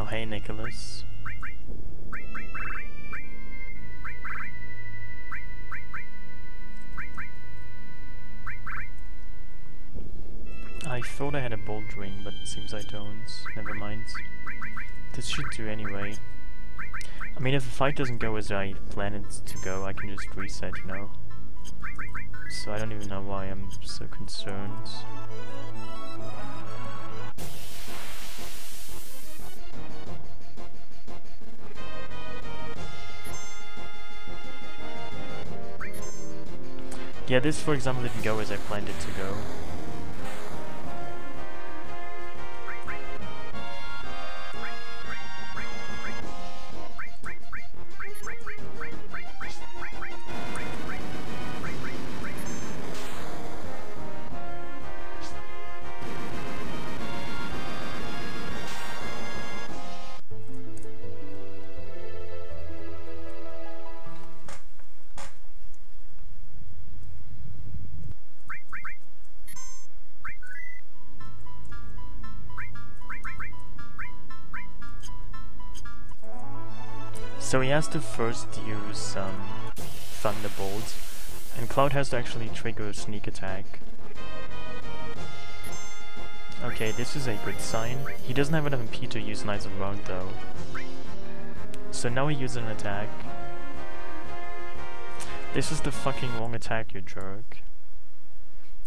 hey Nicholas. I thought I had a bolt ring, but it seems I don't. Never mind. This should do anyway. I mean, if the fight doesn't go as I plan it to go, I can just reset, you know? So I don't even know why I'm so concerned. Yeah, this, for example, didn't go as I planned it to go. So he has to first use Thunderbolt, and Cloud has to actually trigger a sneak attack. Okay, this is a good sign. He doesn't have enough MP to use Knights of the Round though. So now he uses an attack. This is the fucking wrong attack, you jerk.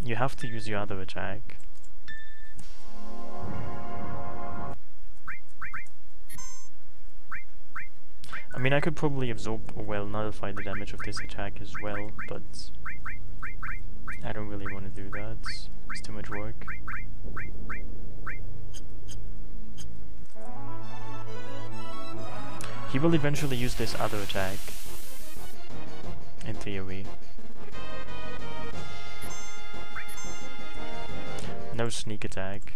You have to use your other attack. I mean, I could probably absorb or well nullify the damage of this attack as well, but I don't really want to do that. It's too much work. He will eventually use this other attack, in theory. No sneak attack.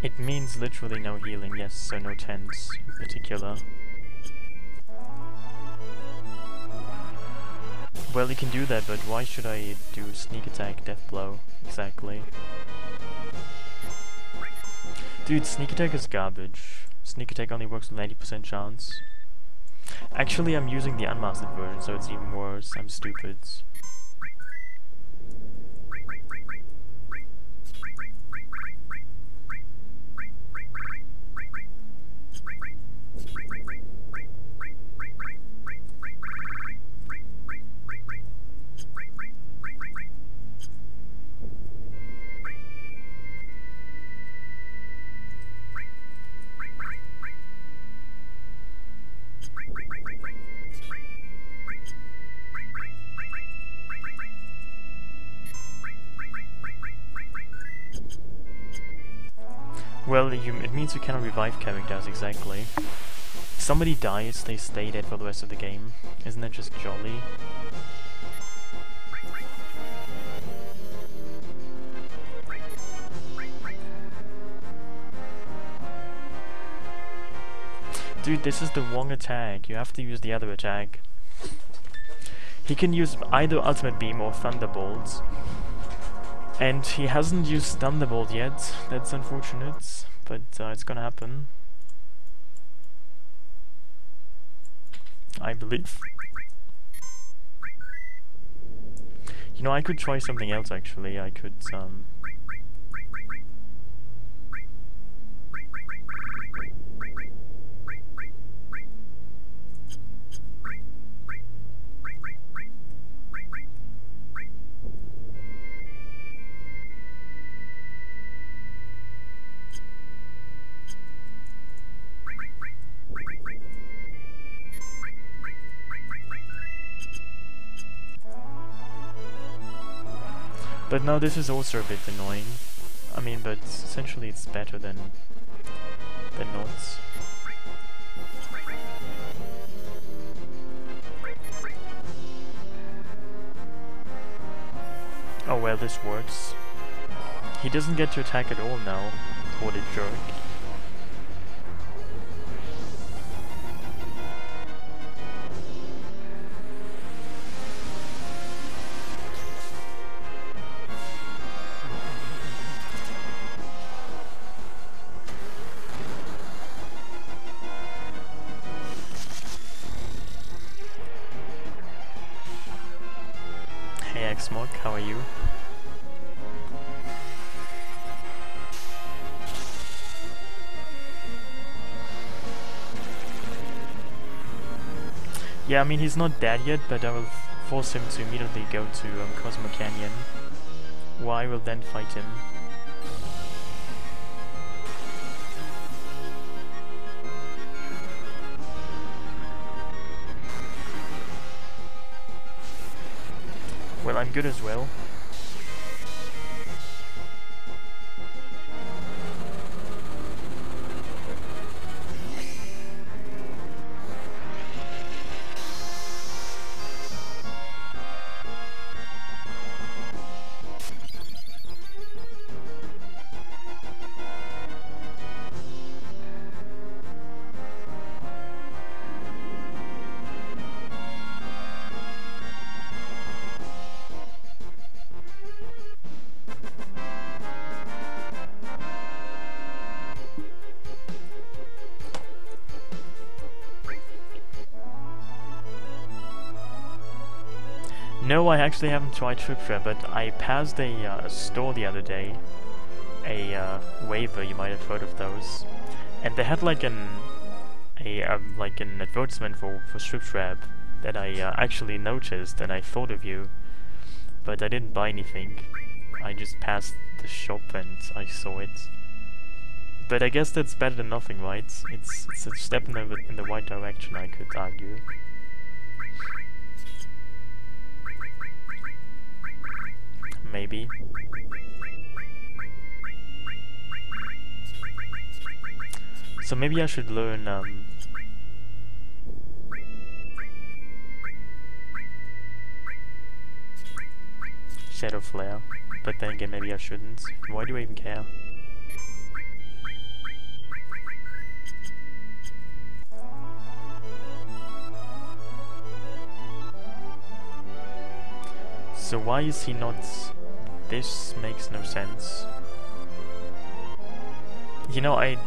It means literally no healing, yes, so no tents in particular. Well, you can do that, but why should I do sneak attack, death blow, exactly? Dude, sneak attack is garbage. Sneak attack only works with 90% chance. Actually, I'm using the unmastered version, so it's even worse. I'm stupid. Well, it means you cannot revive characters, exactly. If somebody dies, they stay dead for the rest of the game. Isn't that just jolly? Dude, this is the wrong attack. You have to use the other attack. He can use either Ultimate Beam or Thunderbolt. And he hasn't used Thunderbolt yet. That's unfortunate, but it's gonna happen. I believe. You know, I could try something else actually. I could But no, this is also a bit annoying. I mean, but essentially it's better than but not. Oh well, this works. He doesn't get to attack at all now. What a jerk. Hey Xmog, how are you? Yeah, I mean, he's not dead yet, but I will force him to immediately go to Cosmo Canyon, where I will then fight him. Well, I'm good as well. No, I actually haven't tried Triptrap, but I passed a store the other day, a waiver, you might have heard of those, and they had like an advertisement for Triptrap that I actually noticed, and I thought of you, but I didn't buy anything. I just passed the shop and I saw it. But I guess that's better than nothing, right? It's a step in the right direction, I could argue. Maybe. So maybe I should learn Shadow Flare, but then again maybe I shouldn't. Why do I even care? So why is he not... This makes no sense. You know, wait.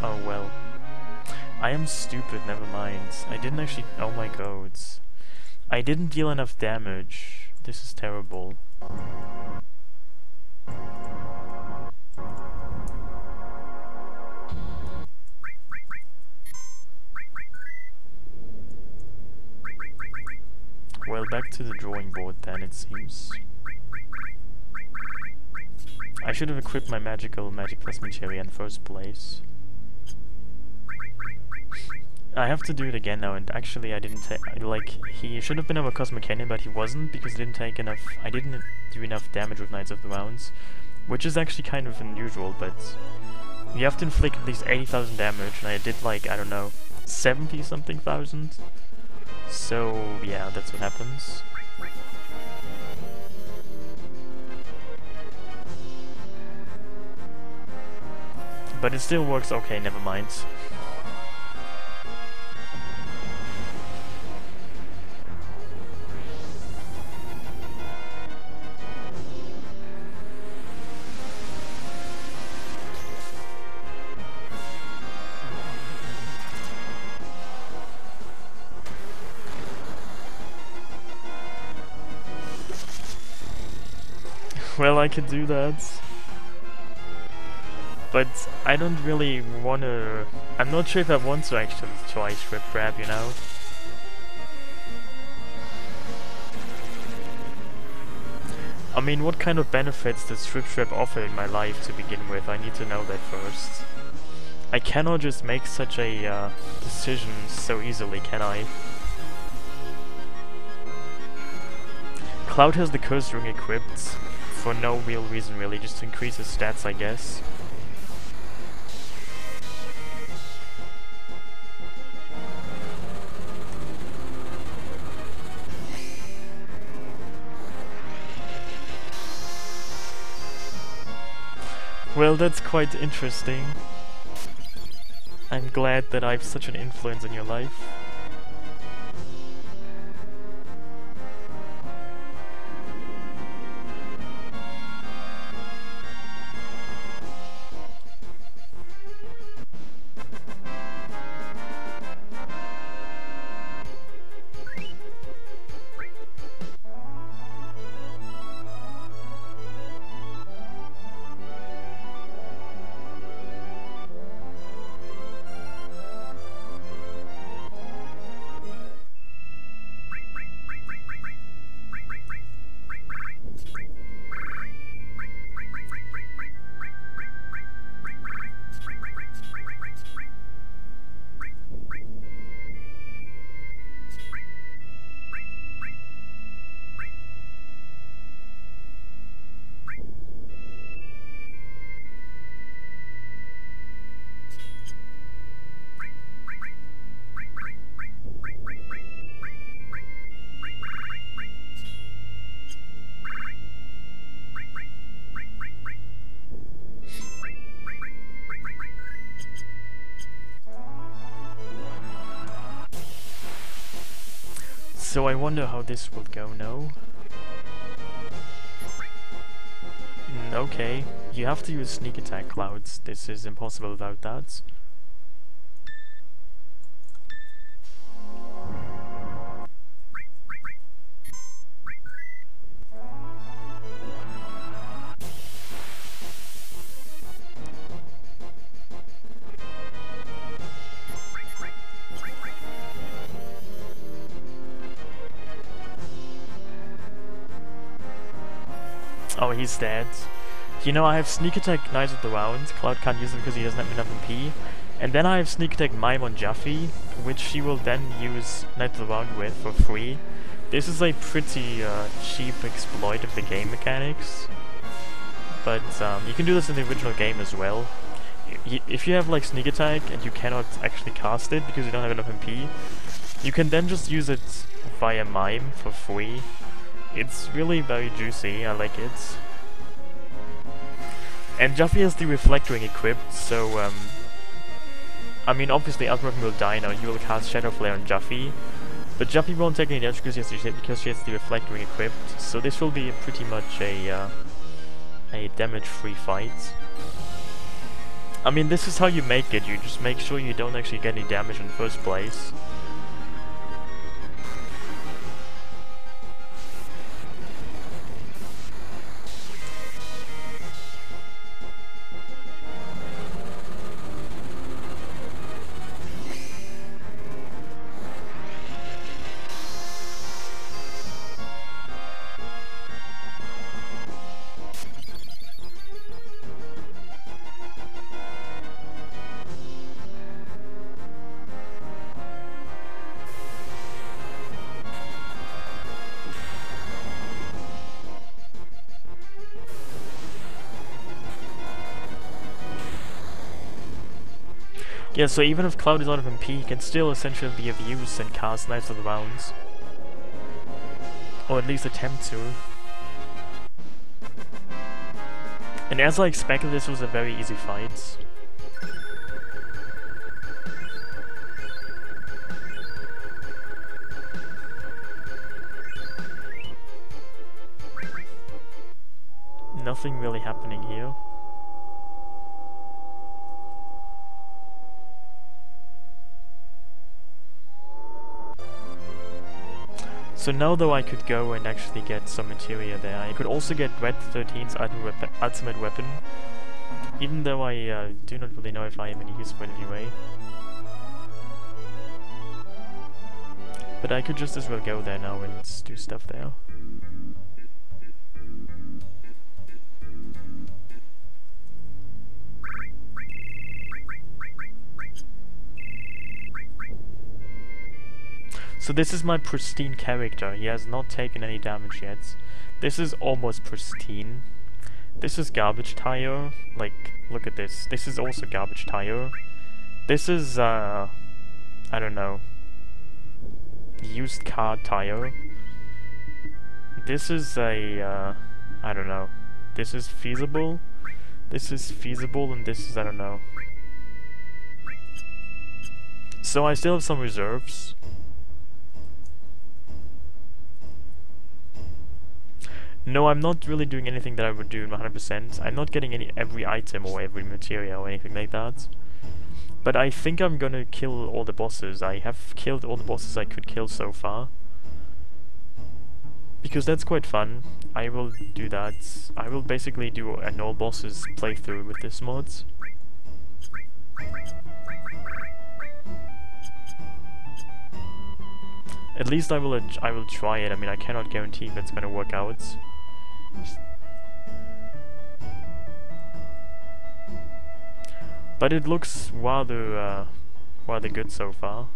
Oh well. I am stupid, never mind. I didn't actually... Oh my god. I didn't deal enough damage. This is terrible. Well, back to the drawing board then, it seems. I should have equipped my Magic plus Materia in the first place. I have to do it again now, and actually I didn't take... he should have been over Cosmic Canyon, but he wasn't, because I didn't take enough... I didn't do enough damage with Knights of the Rounds, which is actually kind of unusual, but... You have to inflict at least 80,000 damage, and I did like, I don't know, 70-something thousand? So, yeah, that's what happens. But it still works okay, never mind. Well, I could do that. But I don't really wanna... I'm not sure if I want to actually try Triptrap, you know? I mean, what kind of benefits does Triptrap offer in my life to begin with? I need to know that first. I cannot just make such a decision so easily, can I? Cloud has the Curse Ring equipped. For no real reason really, just to increase his stats, I guess. Well, that's quite interesting. I'm glad that I have such an influence in your life. So I wonder how this will go now. Okay, you have to use sneak attack, Clouds. This is impossible without that. Oh, he's dead. You know, I have Sneak Attack Knights of the Round. Cloud can't use it because he doesn't have enough MP. And then I have Sneak Attack Mime on Jaffe, which she will then use Knights of the Round with for free. This is a pretty cheap exploit of the game mechanics. But you can do this in the original game as well. If you have like Sneak Attack and you cannot actually cast it because you don't have enough MP, you can then just use it via Mime for free. It's really very juicy, I like it. And Jaffe has the Reflect Ring equipped, so I mean obviously Ultimate will die now, you will cast Shadow Flare on Jaffe. But Jaffe won't take any damage because she has the Reflect Ring equipped, so this will be pretty much a damage-free fight. I mean, this is how you make it, you just make sure you don't actually get any damage in the first place. Yeah, so even if Cloud is out of MP, he can still essentially be of use and cast Knights of the Rounds. Or at least attempt to. And as I expected, this was a very easy fight. Nothing really happening here. So now though I could go and actually get some materia there. I could also get Red 13's ultimate weapon. Even though I do not really know if I have any use for it anyway. But I could just as well go there now and do stuff there. So this is my pristine character. He has not taken any damage yet. This is almost pristine. This is garbage tire. Like, look at this. This is also garbage tire. This is, I don't know, used car tire. This is a, I don't know. This is feasible. This is feasible and this is, I don't know. So I still have some reserves. No, I'm not really doing anything that I would do in 100%. I'm not getting every item or every materia or anything like that. But I think I'm gonna kill all the bosses. I have killed all the bosses I could kill so far. Because that's quite fun. I will do that. I will basically do an all bosses playthrough with this mod. At least I will try it. I mean, I cannot guarantee if it's gonna work out. But it looks rather good so far.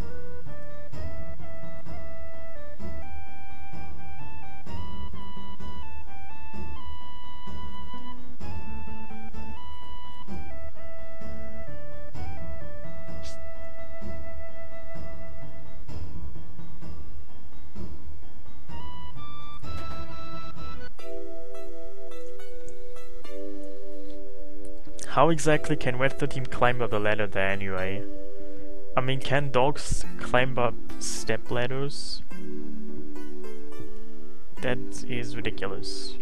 How exactly can Red 13 climb up the ladder there anyway? I mean, can dogs climb up step ladders? That is ridiculous.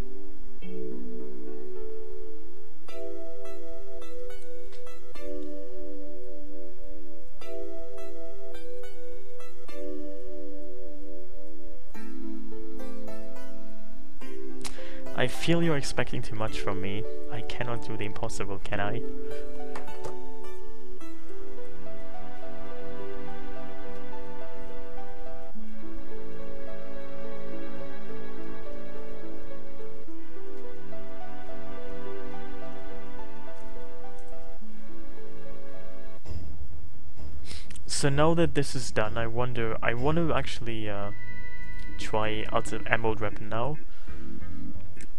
I feel you're expecting too much from me. I cannot do the impossible, can I? So now that this is done, I want to actually try out the emerald weapon now.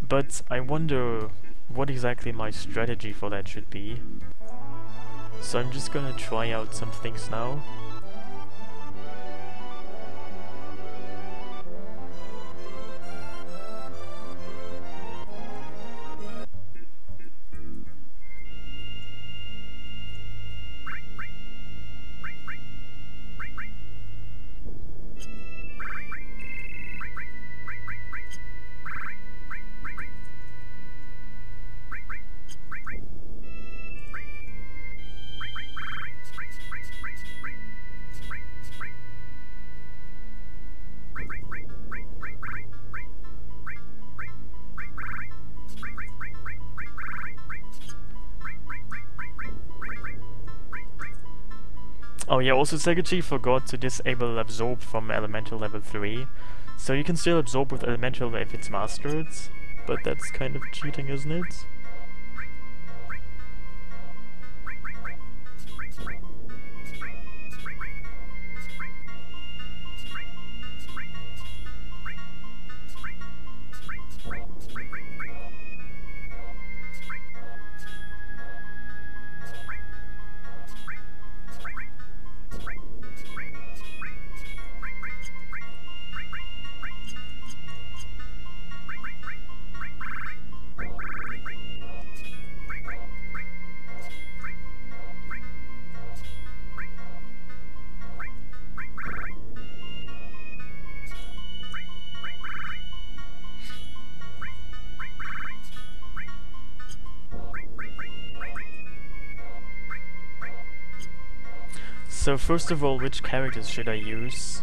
But I wonder what exactly my strategy for that should be. So I'm just gonna try out some things now. Oh yeah, also SegaChief forgot to disable absorb from elemental level 3. So you can still absorb with elemental if it's mastered, but that's kind of cheating, isn't it? So first of all, which characters should I use?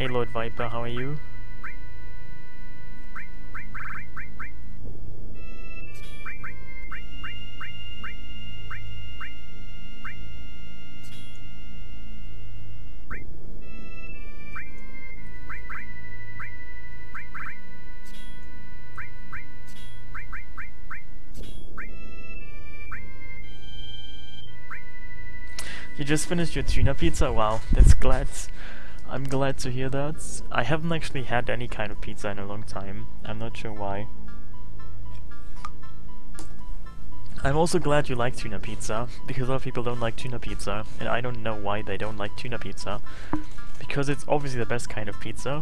Hey Lord Viper, how are you? You just finished your tuna pizza? Wow, that's glad. I'm glad to hear that. I haven't actually had any kind of pizza in a long time. I'm not sure why. I'm also glad you like tuna pizza, because a lot of people don't like tuna pizza, and I don't know why they don't like tuna pizza. Because it's obviously the best kind of pizza.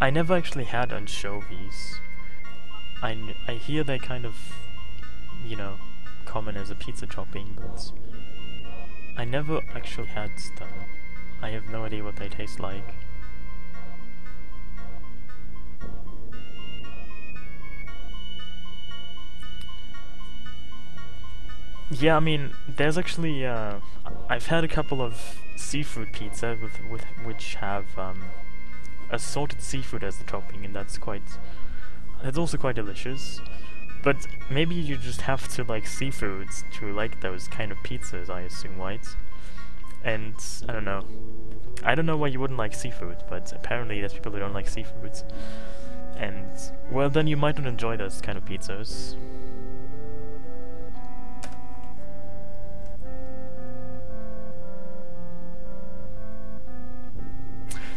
I never actually had anchovies. I hear they kind of, you know, common as a pizza topping, but I never actually had them. I have no idea what they taste like. Yeah, I mean, there's actually, I've had a couple of seafood pizza with which have assorted seafood as the topping, and that's also quite delicious. But maybe you just have to like seafoods to like those kind of pizzas, I assume, right? And I don't know. I don't know why you wouldn't like seafood, but apparently there's people who don't like seafoods. And, well, then you might not enjoy those kind of pizzas.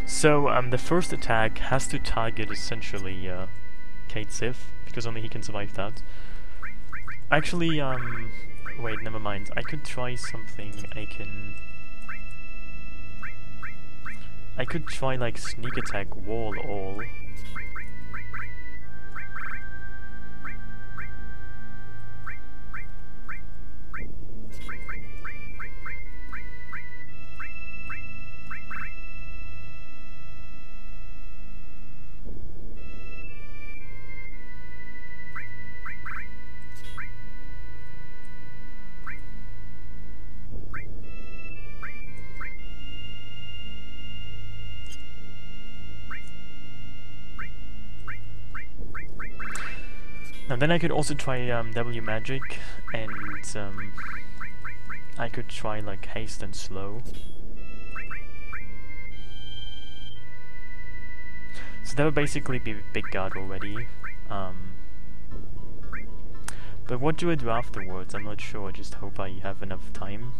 So, the first attack has to target essentially Kate Sif, because only he can survive that. Actually, wait, never mind. I could try something. I could try like sneak attack wall all. And then I could also try W magic, and I could try like haste and slow. So that would basically be big guard already. But what do I do afterwards? I'm not sure. I just hope I have enough time.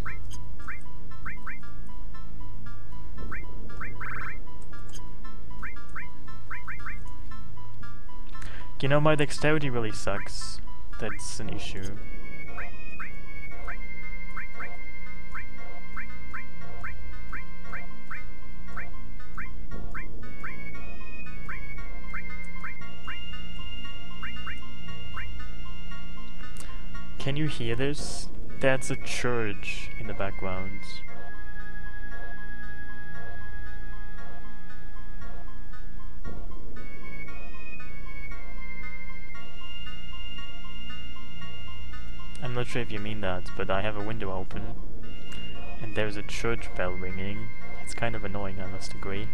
You know, my dexterity really sucks. That's an issue. Can you hear this? That's a church in the background. I'm not sure if you mean that, but I have a window open, and there's a church bell ringing. It's kind of annoying, I must agree.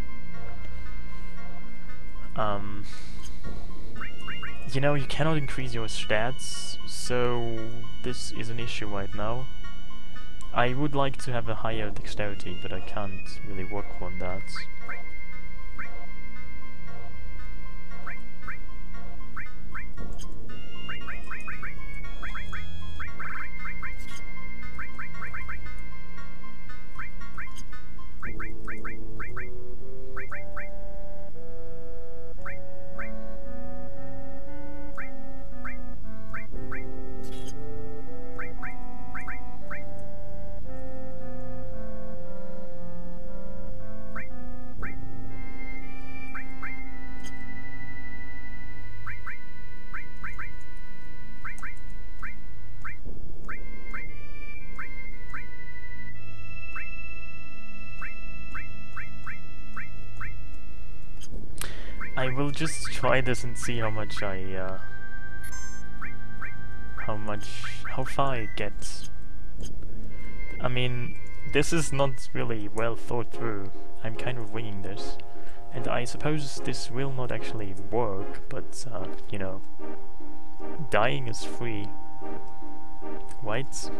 You know, you cannot increase your stats, so this is an issue right now. I would like to have a higher dexterity, but I can't really work on that. I will just try this and see how much how far I get. I mean, this is not really well thought through. I'm kind of winging this. And I suppose this will not actually work, but, you know, dying is free. Right?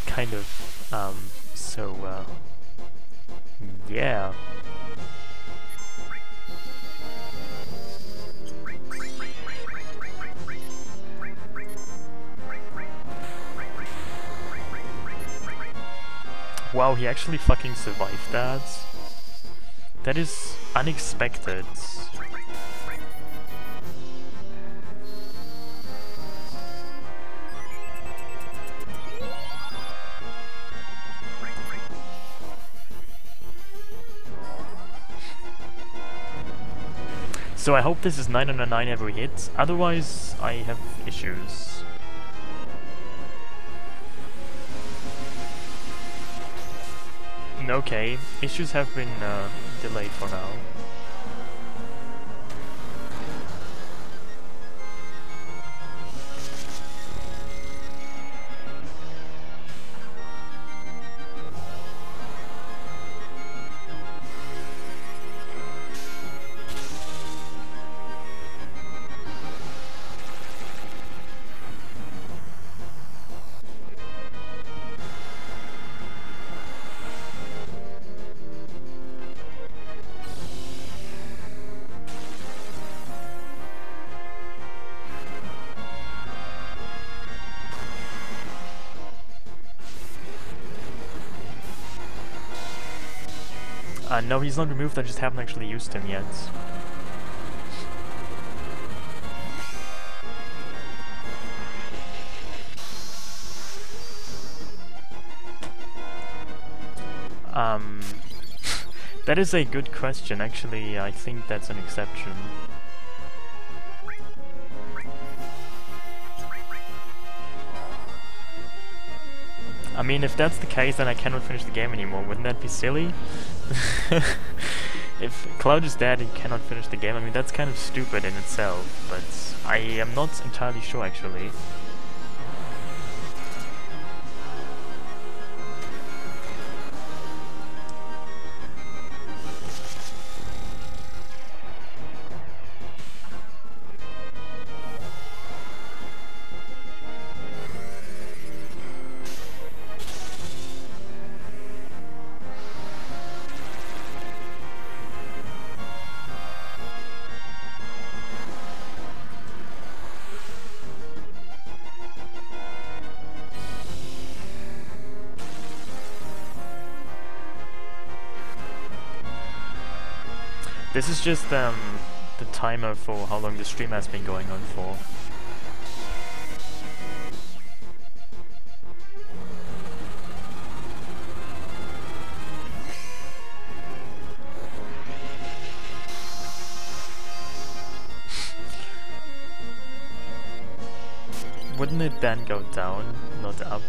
Kind of, so, yeah. Wow, he actually fucking survived that. That is unexpected. So I hope this is 9 on a 9 every hit, otherwise I have issues. Okay, issues have been delayed for now. No, he's not removed, I just haven't actually used him yet. That is a good question. Actually, I think that's an exception. I mean, if that's the case, then I cannot finish the game anymore. Wouldn't that be silly? If Cloud is dead and cannot finish the game, I mean, that's kind of stupid in itself, but I am not entirely sure, actually. This is just the timer for how long the stream has been going on for. Wouldn't it then go down, not up?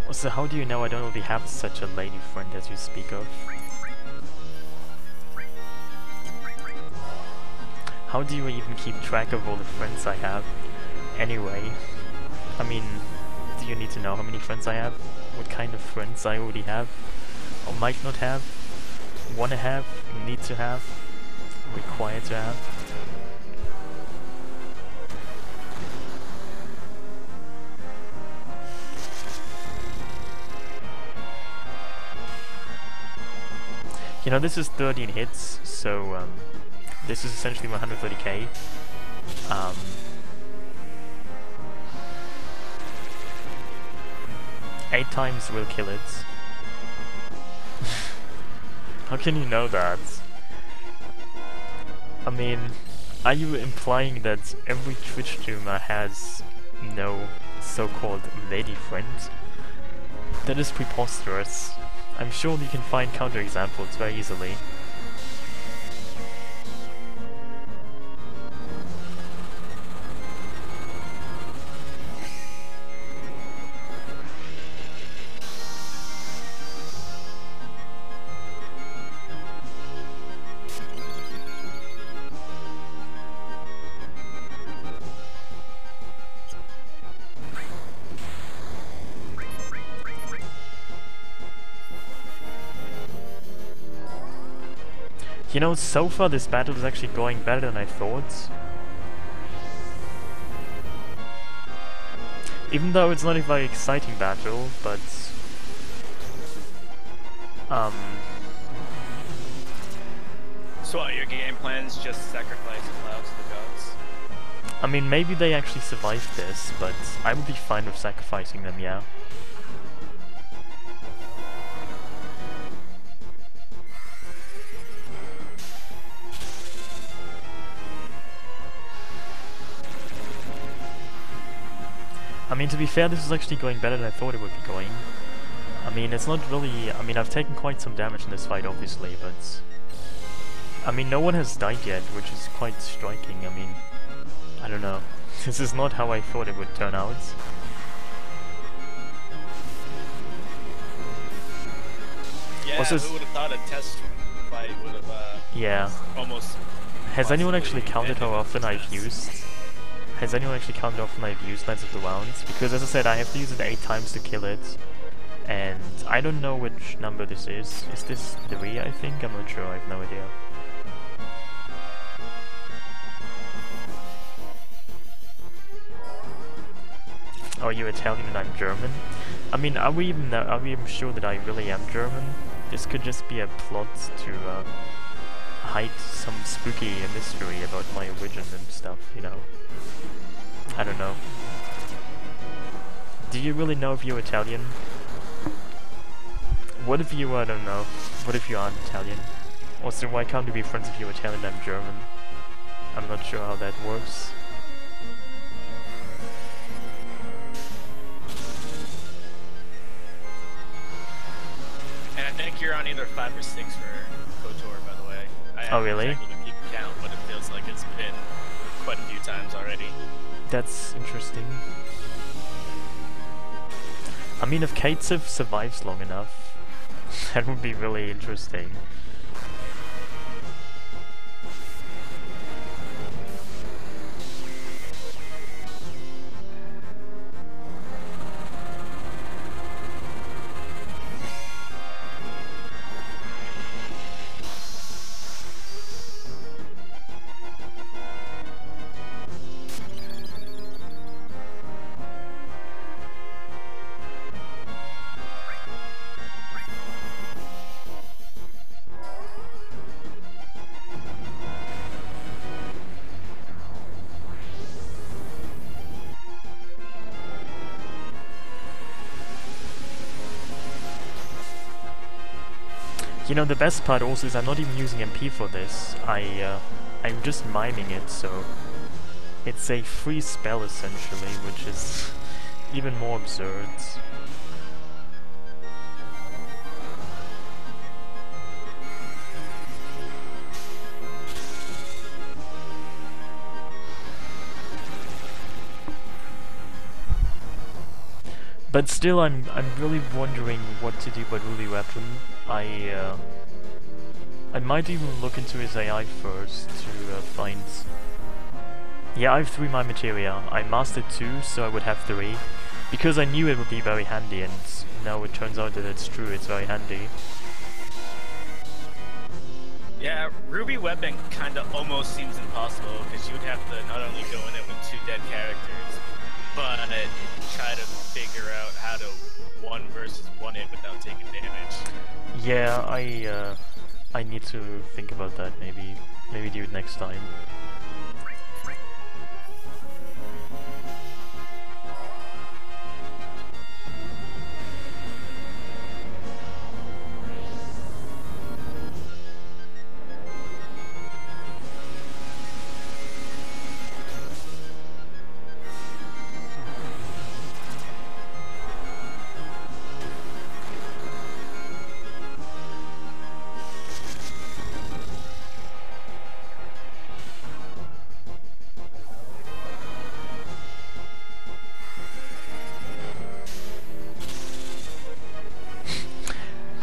Also, how do you know I don't already have such a lady friend as you speak of? How do you even keep track of all the friends I have? Anyway, I mean, do you need to know how many friends I have? What kind of friends I already have? Or might not have? Wanna have? Need to have? Require to have? You know, this is 13 hits, so this is essentially 130k. 8 times will kill it. How can you know that? I mean, are you implying that every Twitch streamer has no so-called lady friend? That is preposterous. I'm sure you can find counterexamples very easily. You know, so far this battle is actually going better than I thought. Even though it's not a very exciting battle, but... So what, your game plan's just sacrifice clouds to the gods? I mean, maybe they actually survived this, but I would be fine with sacrificing them, yeah. I mean, to be fair, this is actually going better than I thought it would be going. I mean, it's not really... I mean, I've taken quite some damage in this fight, obviously, but... I mean, no one has died yet, which is quite striking. I mean, I don't know. This is not how I thought it would turn out. Yeah, also, who would have thought a test fight would have, yeah. almost... Has anyone actually counted how often I've used... Has anyone actually counted how often I've used Lens of the Wounds? Because as I said, I have to use it 8 times to kill it. And I don't know which number this is. Is this 3, I think? I'm not sure, I have no idea. Oh, you're Italian and I'm German? I mean, are we even sure that I really am German? This could just be a plot to hide some spooky mystery about my origin and stuff, you know? I don't know. Do you really know if you're Italian? What if you, I don't know, what if you aren't Italian? Also, why can't we be friends if you're Italian and I'm German? I'm not sure how that works. And I think you're on either 5 or 6 for KOTOR, by the way. Oh, really? I haven't checked the people count, but it feels like it's been quite a few times already. That's interesting. I mean, if Kaitsev survives long enough, that would be really interesting. You know, the best part also is I'm not even using MP for this. I'm just miming it, so it's a free spell essentially, which is even more absurd. But still, I'm really wondering what to do about Ruby Weapon. I might even look into his AI first to find... Yeah, I have 3 my Materia. I mastered 2, so I would have 3. Because I knew it would be very handy, and now it turns out that it's true, it's very handy. Yeah, Ruby Weapon kinda almost seems impossible, because you'd have to not only go in it with 2 dead characters, but try to figure out how to 1 versus 1 it without taking damage. Yeah, I need to think about that maybe. Maybe do it next time.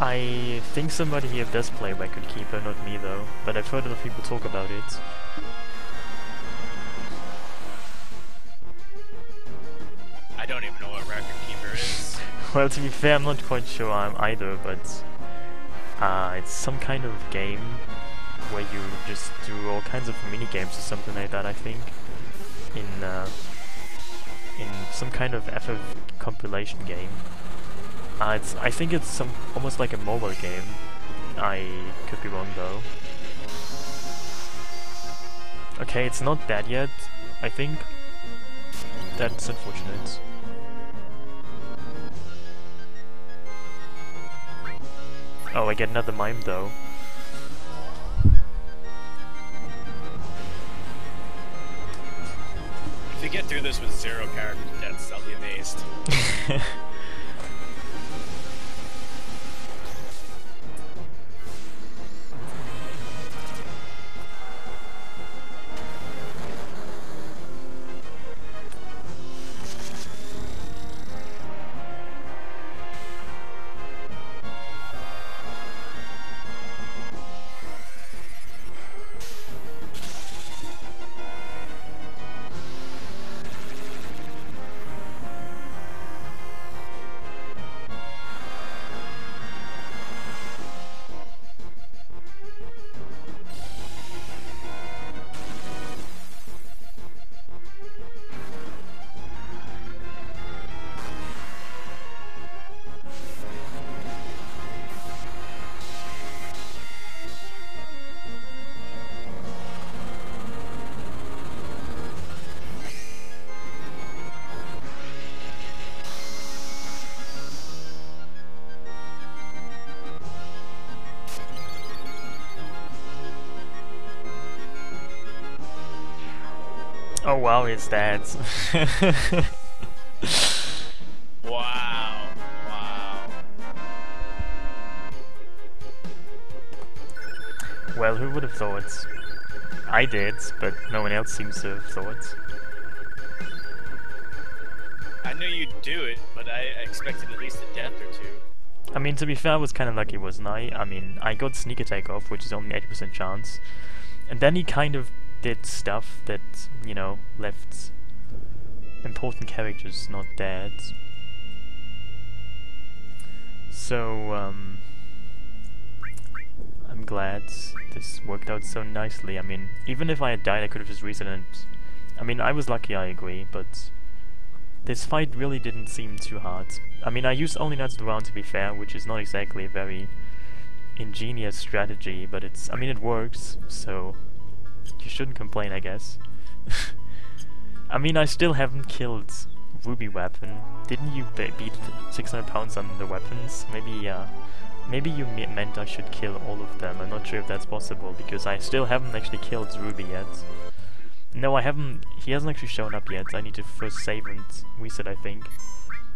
I think somebody here does play Record Keeper, not me though, but I've heard other people talk about it. I don't even know what Record Keeper is. Well, to be fair, I'm not quite sure I'm either, but it's some kind of game where you just do all kinds of mini games or something like that. I think in some kind of FF compilation game. I think it's almost like a mobile game. I could be wrong though. Okay, it's not that yet, I think. That's unfortunate. Oh, I get another mime though. If you get through this with 0 character deaths, I'll be amazed. Oh wow, it's dead. Wow. Wow. Well, who would have thought? I did, but no one else seems to have thought. I knew you'd do it, but I expected at least a death or two. I mean, to be fair, I was kind of lucky, wasn't I? I mean, I got sneak attack off, which is only 80% chance. And then he kind of did stuff that, you know, left important characters not dead. So, I'm glad this worked out so nicely. I mean, even if I had died, I could have just reset and... I mean, I was lucky, I agree, but this fight really didn't seem too hard. I mean, I used only Knights of the Round, to be fair, which is not exactly a very ingenious strategy, but it's... I mean, it works, so... you shouldn't complain, I guess. I mean, I still haven't killed Ruby Weapon. Didn't you beat 600 pounds on the weapons? Maybe you meant I should kill all of them. I'm not sure if that's possible, because I still haven't actually killed Ruby yet. No, I haven't. He hasn't actually shown up yet. I need to first save and reset, I think,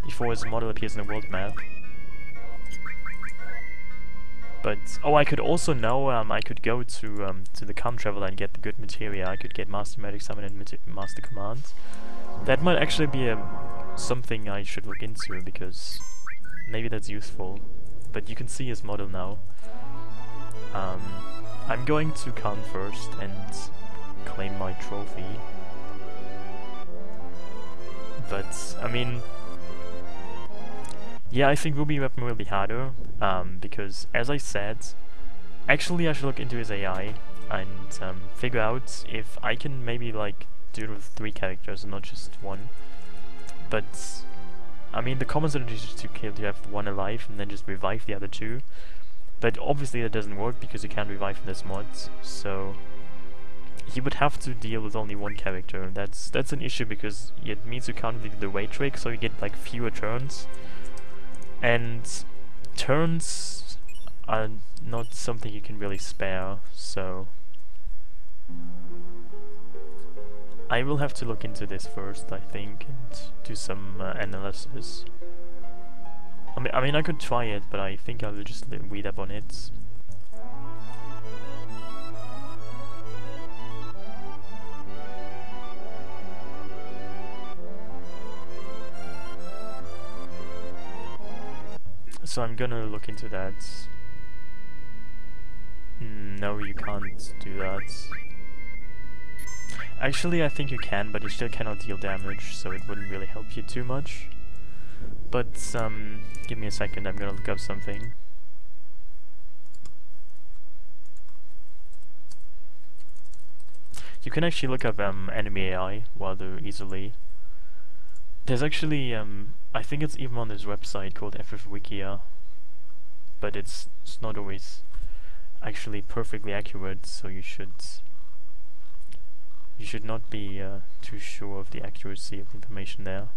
before his model appears in the world map. But oh, I could also know I could go to the Com Traveler and get the good materia. I could get Master Magic Summon and Master Command. That might actually be something I should look into, because maybe that's useful. But you can see his model now. I'm going to Khan first and claim my trophy. But I mean, yeah, I think Ruby Weapon will be harder, because, as I said, actually I should look into his AI and figure out if I can maybe, like, do it with 3 characters and not just 1. But, I mean, the common strategy is to kill to have 1 alive and then just revive the other 2. But obviously that doesn't work because you can't revive in this mod, so he would have to deal with only 1 character. That's an issue, because it means you can't really do the weight trick, so you get, like, fewer turns. And turns are not something you can really spare, so I will have to look into this first, I think, and do some analysis. I mean, I could try it, but I think I will just read up on it. So I'm gonna look into that. No, you can't do that. Actually, I think you can, but you still cannot deal damage, so it wouldn't really help you too much. But, give me a second, I'm gonna look up something. You can actually look up enemy AI rather easily. There's actually I think it's even on this website called FF but it's not always actually perfectly accurate, so you should not be too sure of the accuracy of the information there.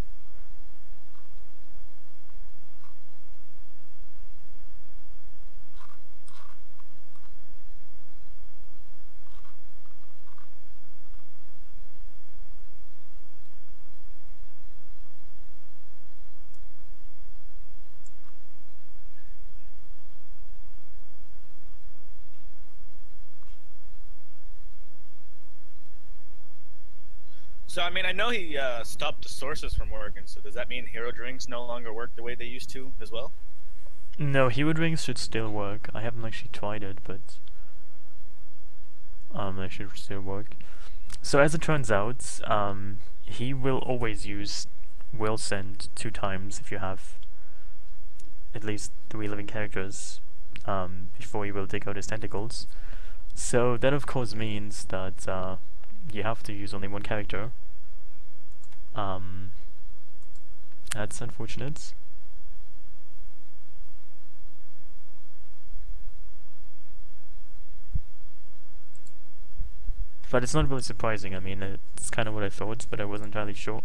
So, I mean, I know he stopped the sources from working, so does that mean hero drinks no longer work the way they used to as well? No, hero drinks should still work. I haven't actually tried it, but they should still work. So as it turns out, he will always use will send 2 times if you have at least 3 living characters before he will take out his tentacles. So that of course means that you have to use only 1 character. That's unfortunate. But it's not really surprising. I mean, it's kind of what I thought, but I wasn't entirely sure.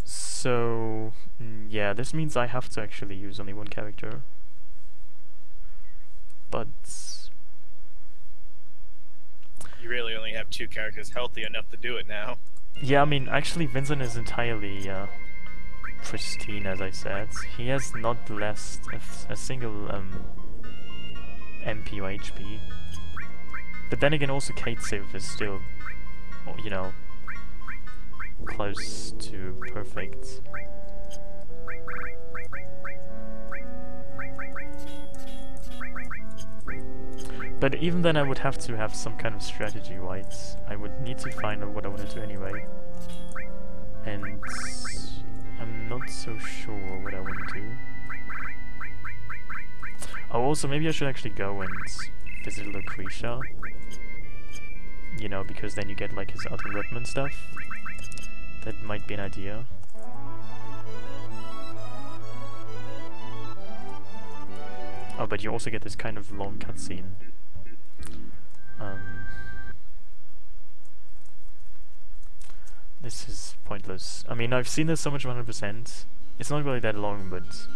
So, yeah, this means I have to actually use only 1 character. But You really only have 2 characters healthy enough to do it now. yeah, I mean, actually Vincent is entirely pristine, as I said. He has not less a single MP or HP. But then again, also Kate save is still, you know, close to perfect. But even then I would have to have some kind of strategy, right? I would need to find out what I want to do anyway. And I'm not so sure what I want to do. Oh, also maybe I should actually go and visit Lucretia. You know, because then you get like his ultimate weapon and stuff. That might be an idea. Oh, but you also get this kind of long cutscene. This is pointless. I mean, I've seen this so much 100%. It's not really that long, but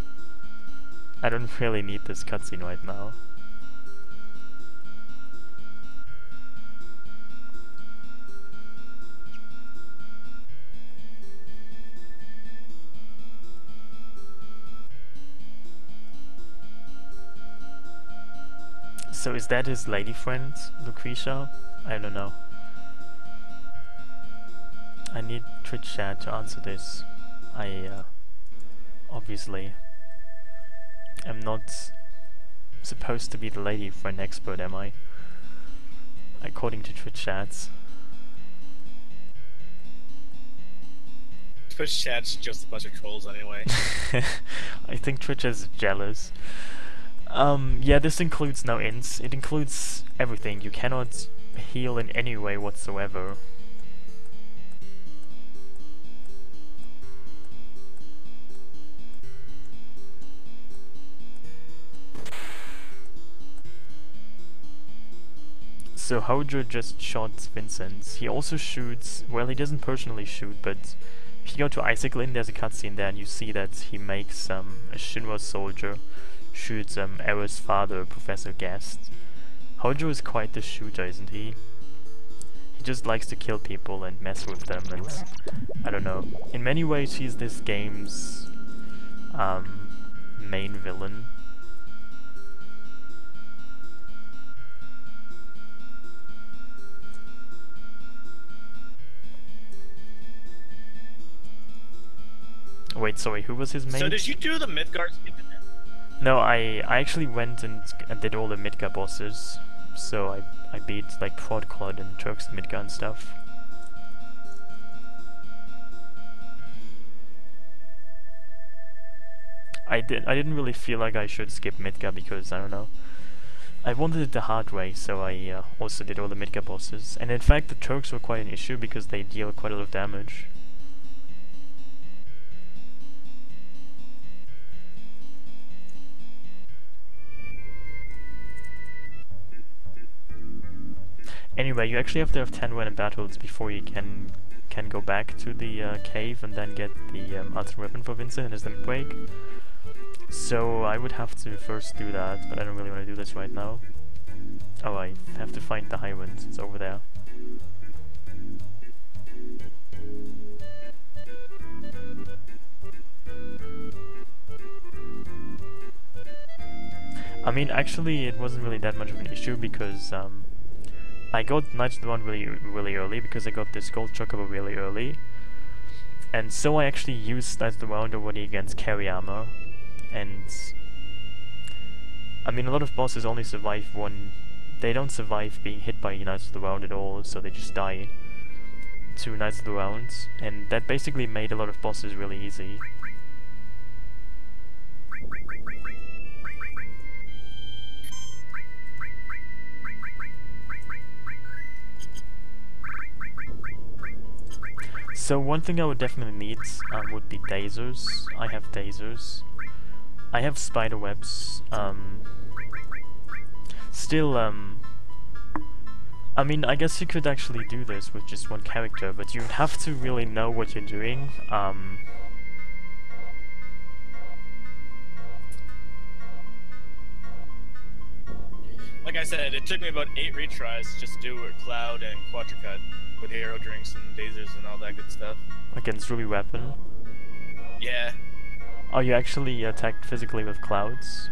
I don't really need this cutscene right now. So is that his lady friend, Lucretia? I don't know. I need Twitch chat to answer this. I obviously am not supposed to be the lady friend expert, am I? According to Twitch chats. Twitch chat's just a bunch of trolls anyway. I think Twitch is jealous. Yeah, this includes no ints. It includes everything. You cannot heal in any way whatsoever. So Hojo just shot Vincent. He also shoots, well, he doesn't personally shoot, but if you go to Isaac Lynn, there's a cutscene there and you see that he makes a Shinra soldier shoots Era's father, Professor Guest. Hojo is quite the shooter, isn't he? He just likes to kill people and mess with them, and I don't know. In many ways he's this game's main villain. Wait, sorry, who was his main? So did you do the Midgard skip in there? No, I actually went and did all the Midgar bosses. So I beat like Prod Clod and Turks Midgar and stuff. I didn't really feel like I should skip Midgar because I don't know. I wanted it the hard way, so I also did all the Midgar bosses. And in fact, the Turks were quite an issue because they deal quite a lot of damage. Anyway, you actually have to have 10 random battles before you can go back to the cave and then get the ultimate weapon for Vincent and his limit break. So I would have to first do that, but I don't really want to do this right now. Oh, I have to find the high wind. It's over there. I mean, actually, it wasn't really that much of an issue because I got Knights of the Round really early because I got this gold chocobo really early. And so I actually used Knights of the Round already against carry armor. And I mean, a lot of bosses only survive they don't survive being hit by Knights of the Round at all, so they just die to Knights of the Round. And that basically made a lot of bosses really easy. So one thing I would definitely need would be dasers. I have dasers. I have spider webs. Still, I mean, I guess you could actually do this with just one character, but you have to really know what you're doing. Like I said, it took me about 8 retries just to do Cloud and Quatracut with hero drinks and dasers and all that good stuff. Against Ruby Weapon? Yeah. Oh, you actually attacked physically with clouds?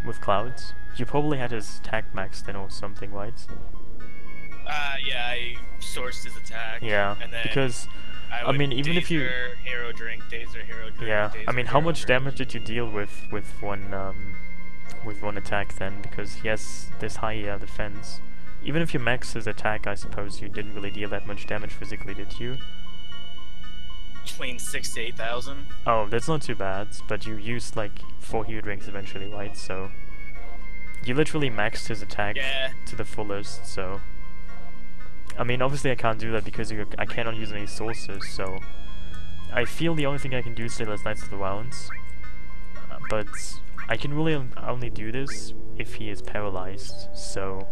You probably had his attack maxed in or something, right? Yeah, I sourced his attack. Yeah, and then because I mean, even if you hero drink, daser, hero drink. Yeah, daser, I mean, how much damage did you deal with one attack then? Because he has this high defense. Even if you max his attack, I suppose you didn't really deal that much damage physically, did you? Between 6,000 to 8,000. Oh, that's not too bad, but you used like 4 hero drinks eventually, right? So you literally maxed his attack to the fullest, so I mean, obviously I can't do that because I cannot use any sources, so I feel the only thing I can do still is Knights of the Rounds, but I can really only do this if he is paralyzed, so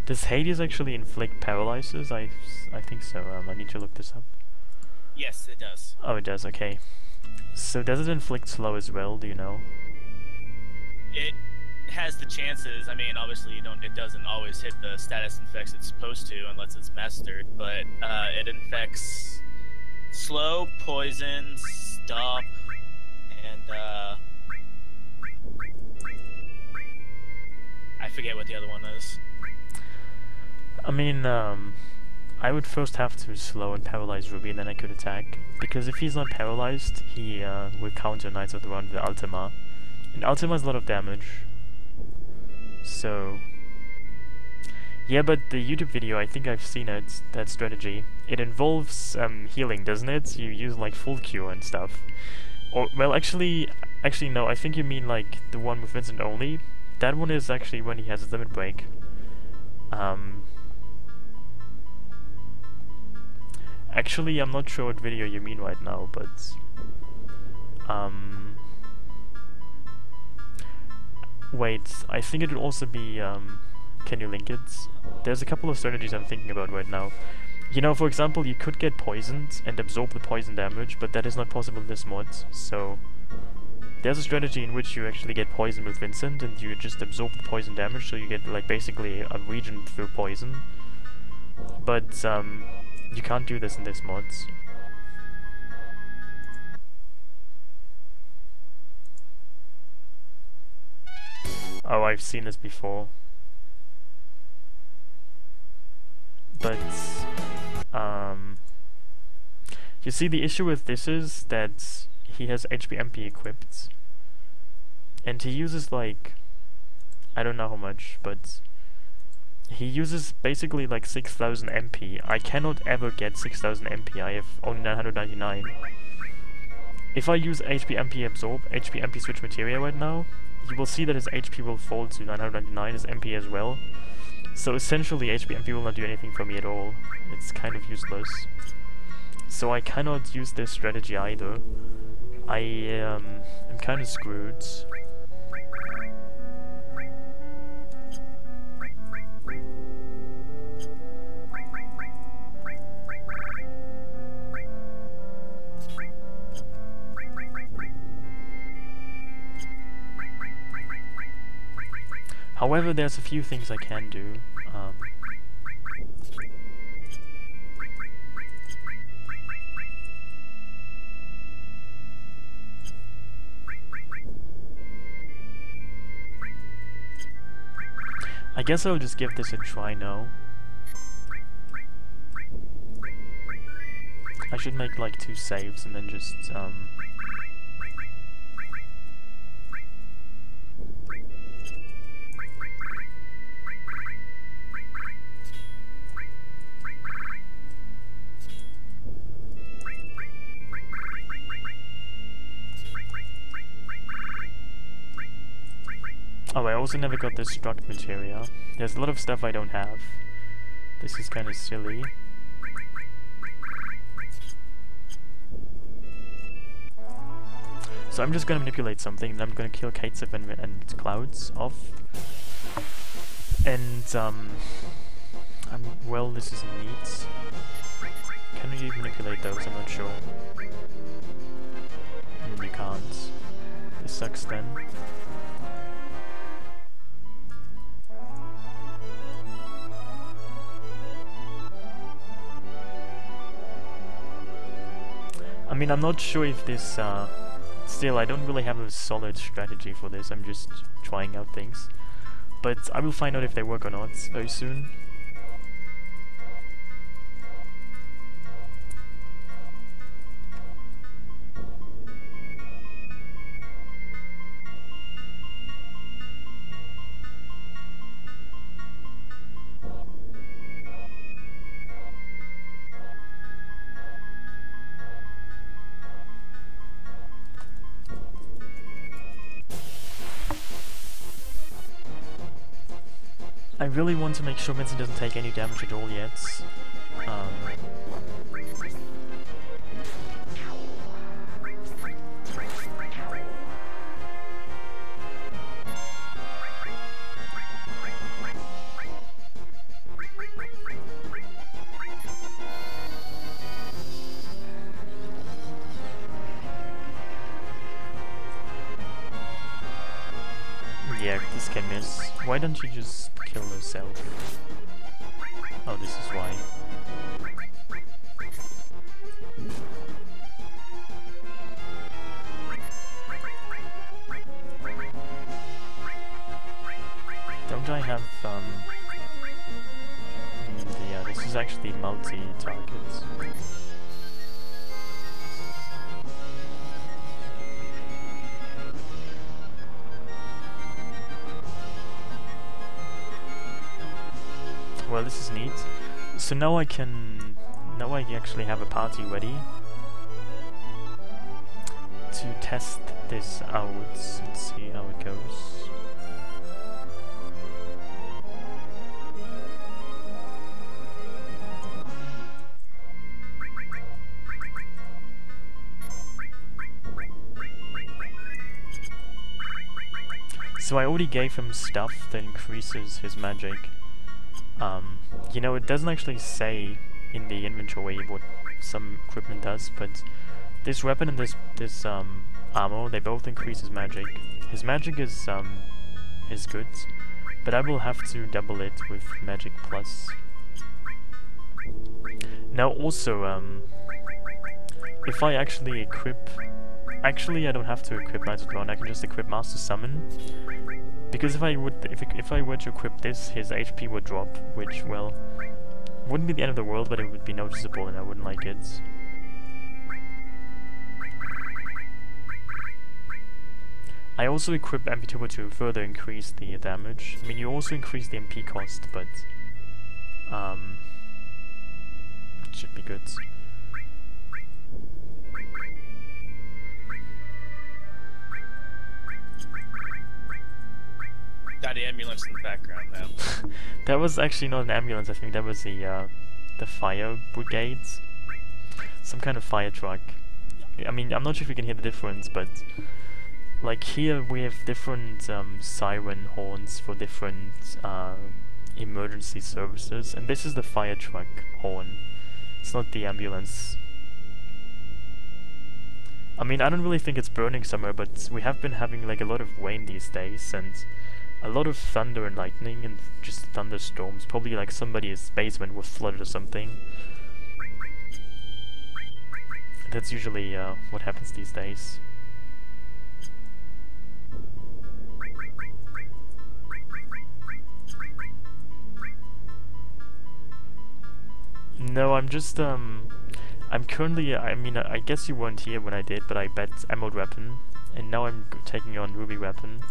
does Hades actually inflict paralyzes? I think so. I need to look this up. Yes, it does. Oh, it does, okay. So does it inflict slow as well, do you know? It has the chances. I mean, obviously it doesn't always hit the status infects it's supposed to unless it's mastered, but it infects slow, poison, stop, and I forget what the other one is. I mean, I would first have to slow and paralyze Ruby and then I could attack. Because if he's not paralyzed, he will counter Knights of the Round with Ultima. And Ultima has a lot of damage. So yeah, but the YouTube video, I think I've seen it, that strategy. It involves healing, doesn't it? You use like full cure and stuff. Or, well, actually no, I think you mean like the one with Vincent only. That one is actually when he has his limit break. Actually, I'm not sure what video you mean right now, but wait, I think it would also be can you link it? There's a couple of strategies I'm thinking about right now. You know, for example, you could get poisoned and absorb the poison damage, but that is not possible in this mod, so there's a strategy in which you actually get poisoned with Vincent and you just absorb the poison damage, so you get like basically a region through poison. But you can't do this in this mod. Oh, I've seen this before. But you see, the issue with this is that he has HP MP equipped, and he uses like, I don't know how much, but he uses basically like 6000 MP. I cannot ever get 6000 MP, I have only 999. If I use HP MP absorb, HP MP switch Materia right now, you will see that his HP will fall to 999, his MP as well. So essentially HP MP will not do anything for me at all. It's kind of useless. So I cannot use this strategy either. I am kind of screwed. However, there's a few things I can do. I guess I'll just give this a try now. I should make like 2 saves and then just oh, I also never got this struct materia. There's a lot of stuff I don't have. This is kind of silly. So I'm just gonna manipulate something, and I'm gonna kill Katesif and Clouds off. And well, this is neat. Can you manipulate those? I'm not sure. You can't. This sucks then. I mean, I'm not sure if this, still, I don't really have a solid strategy for this, I'm just trying out things. But I will find out if they work or not very soon. I really want to make sure Vincent doesn't take any damage at all yet. Yeah, this can miss. Why don't you just kill herself? Oh, this is why. Don't I have, yeah, this is actually multi-targets. Well, this is neat. So now I actually have a party ready to test this out and see how it goes. So I already gave him stuff that increases his magic. You know, it doesn't actually say in the inventory what some equipment does, but this weapon and this armor, they both increase his magic. His magic is good, but I will have to double it with magic plus. Now also, if I actually equip, actually I don't have to equip Knights of the Round, I can just equip Master Summon. Because if I were to equip this, his HP would drop, which, well, wouldn't be the end of the world, but it would be noticeable and I wouldn't like it. I also equip MP Turbo to further increase the damage. I mean, you also increase the MP cost, but it should be good. Got the ambulance in the background now. That was actually not an ambulance. I think that was the fire brigades, some kind of fire truck. I mean, I'm not sure if you can hear the difference, but like here we have different siren horns for different emergency services, and this is the fire truck horn. It's not the ambulance. I mean, I don't really think it's burning somewhere, but we have been having like a lot of rain these days, and a lot of thunder and lightning and just thunderstorms. Probably like somebody's basement was flooded or something. That's usually what happens these days. No, I'm just I'm currently, I mean, I guess you weren't here when I did, but I bet Emerald Weapon, and now I'm taking on Ruby Weapon.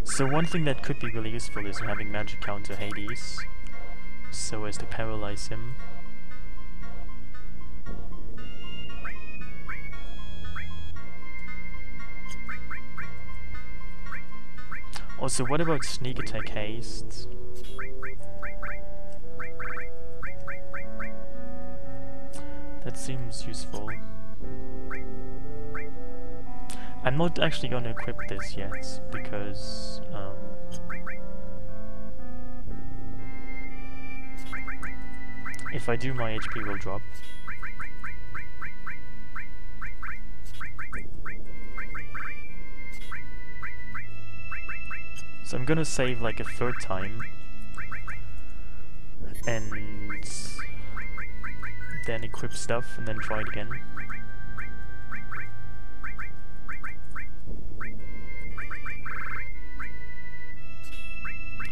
So one thing that could be really useful is having magic counter Hades, so as to paralyze him. Also, what about sneak attack haste? That seems useful. I'm not actually going to equip this yet, because if I do, my HP will drop. So I'm gonna save like a third time, and then equip stuff, and then try it again.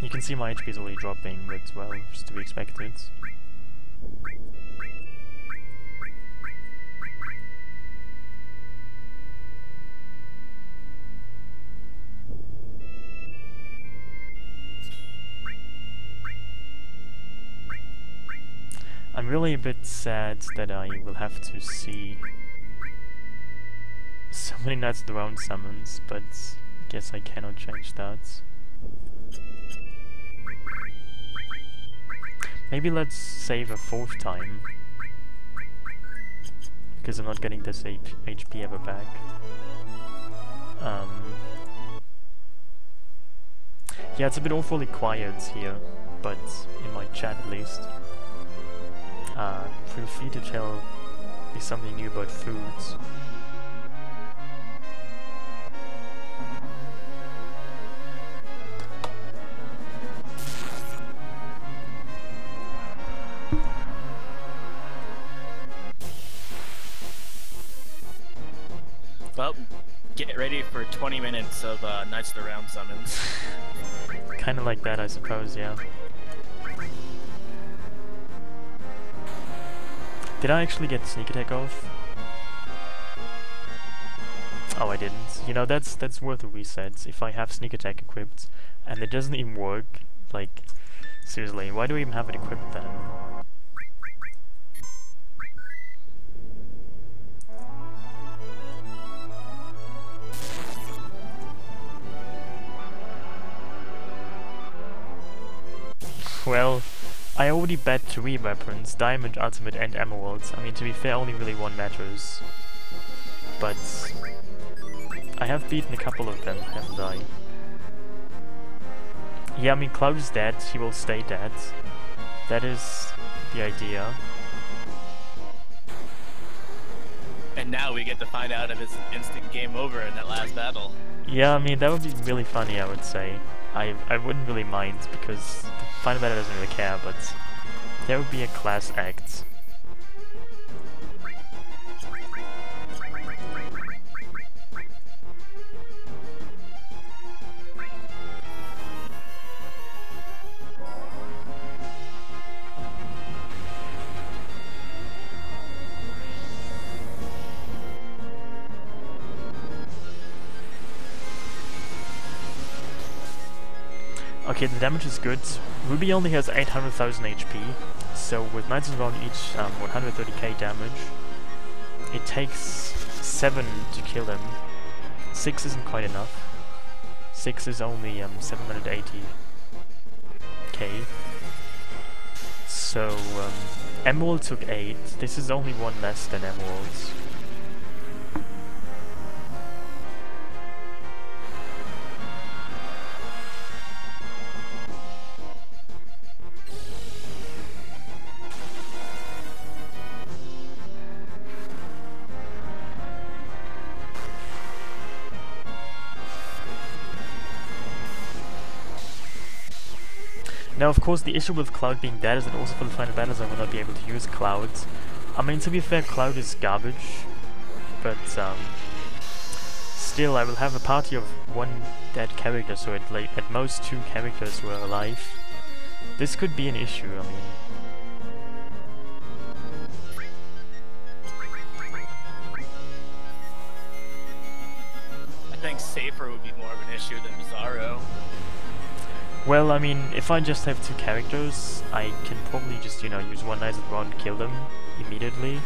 You can see my HP is already dropping, but well, it's to be expected. I'm really a bit sad that I will have to see so many Knights of the Round summons, but I guess I cannot change that. Maybe let's save a fourth time, because I'm not getting this HP ever back. Yeah, it's a bit awfully quiet here, but in my chat at least. Feel free to tell me something new about foods. Well, get ready for 20 minutes of Knights of the Round summons. Kinda like that, I suppose, yeah. Did I actually get sneak attack off? Oh, I didn't. You know, that's worth a reset. If I have sneak attack equipped and it doesn't even work, like, seriously, why do I even have it equipped then? Well, I already bet 3 weapons, Diamond, Ultimate and Emeralds. I mean, to be fair, only really one matters. But I have beaten a couple of them, haven't I? Yeah, I mean, Cloud is dead, he will stay dead. That is the idea. And now we get to find out if it's an instant game over in that last battle. Yeah, I mean, that would be really funny, I would say. I wouldn't really mind, because the Final Battle doesn't really care, but that would be a class act. Okay, the damage is good. Ruby only has 800,000 HP, so with Knights of the Round each 130k damage, it takes 7 to kill him. 6 isn't quite enough. 6 is only 780k. So Emerald took 8. This is only 1 less than Emerald's. Now, of course, the issue with Cloud being dead is that also for the final battles I will not be able to use Cloud. I mean, to be fair, Cloud is garbage, but still, I will have a party of 1 dead character, so at most 2 characters were alive. This could be an issue, I mean. I think Safer would be more of an issue than Bizarro. Well, I mean, if I just have 2 characters, I can probably just, you know, use 1 Knight of the Round and kill them immediately.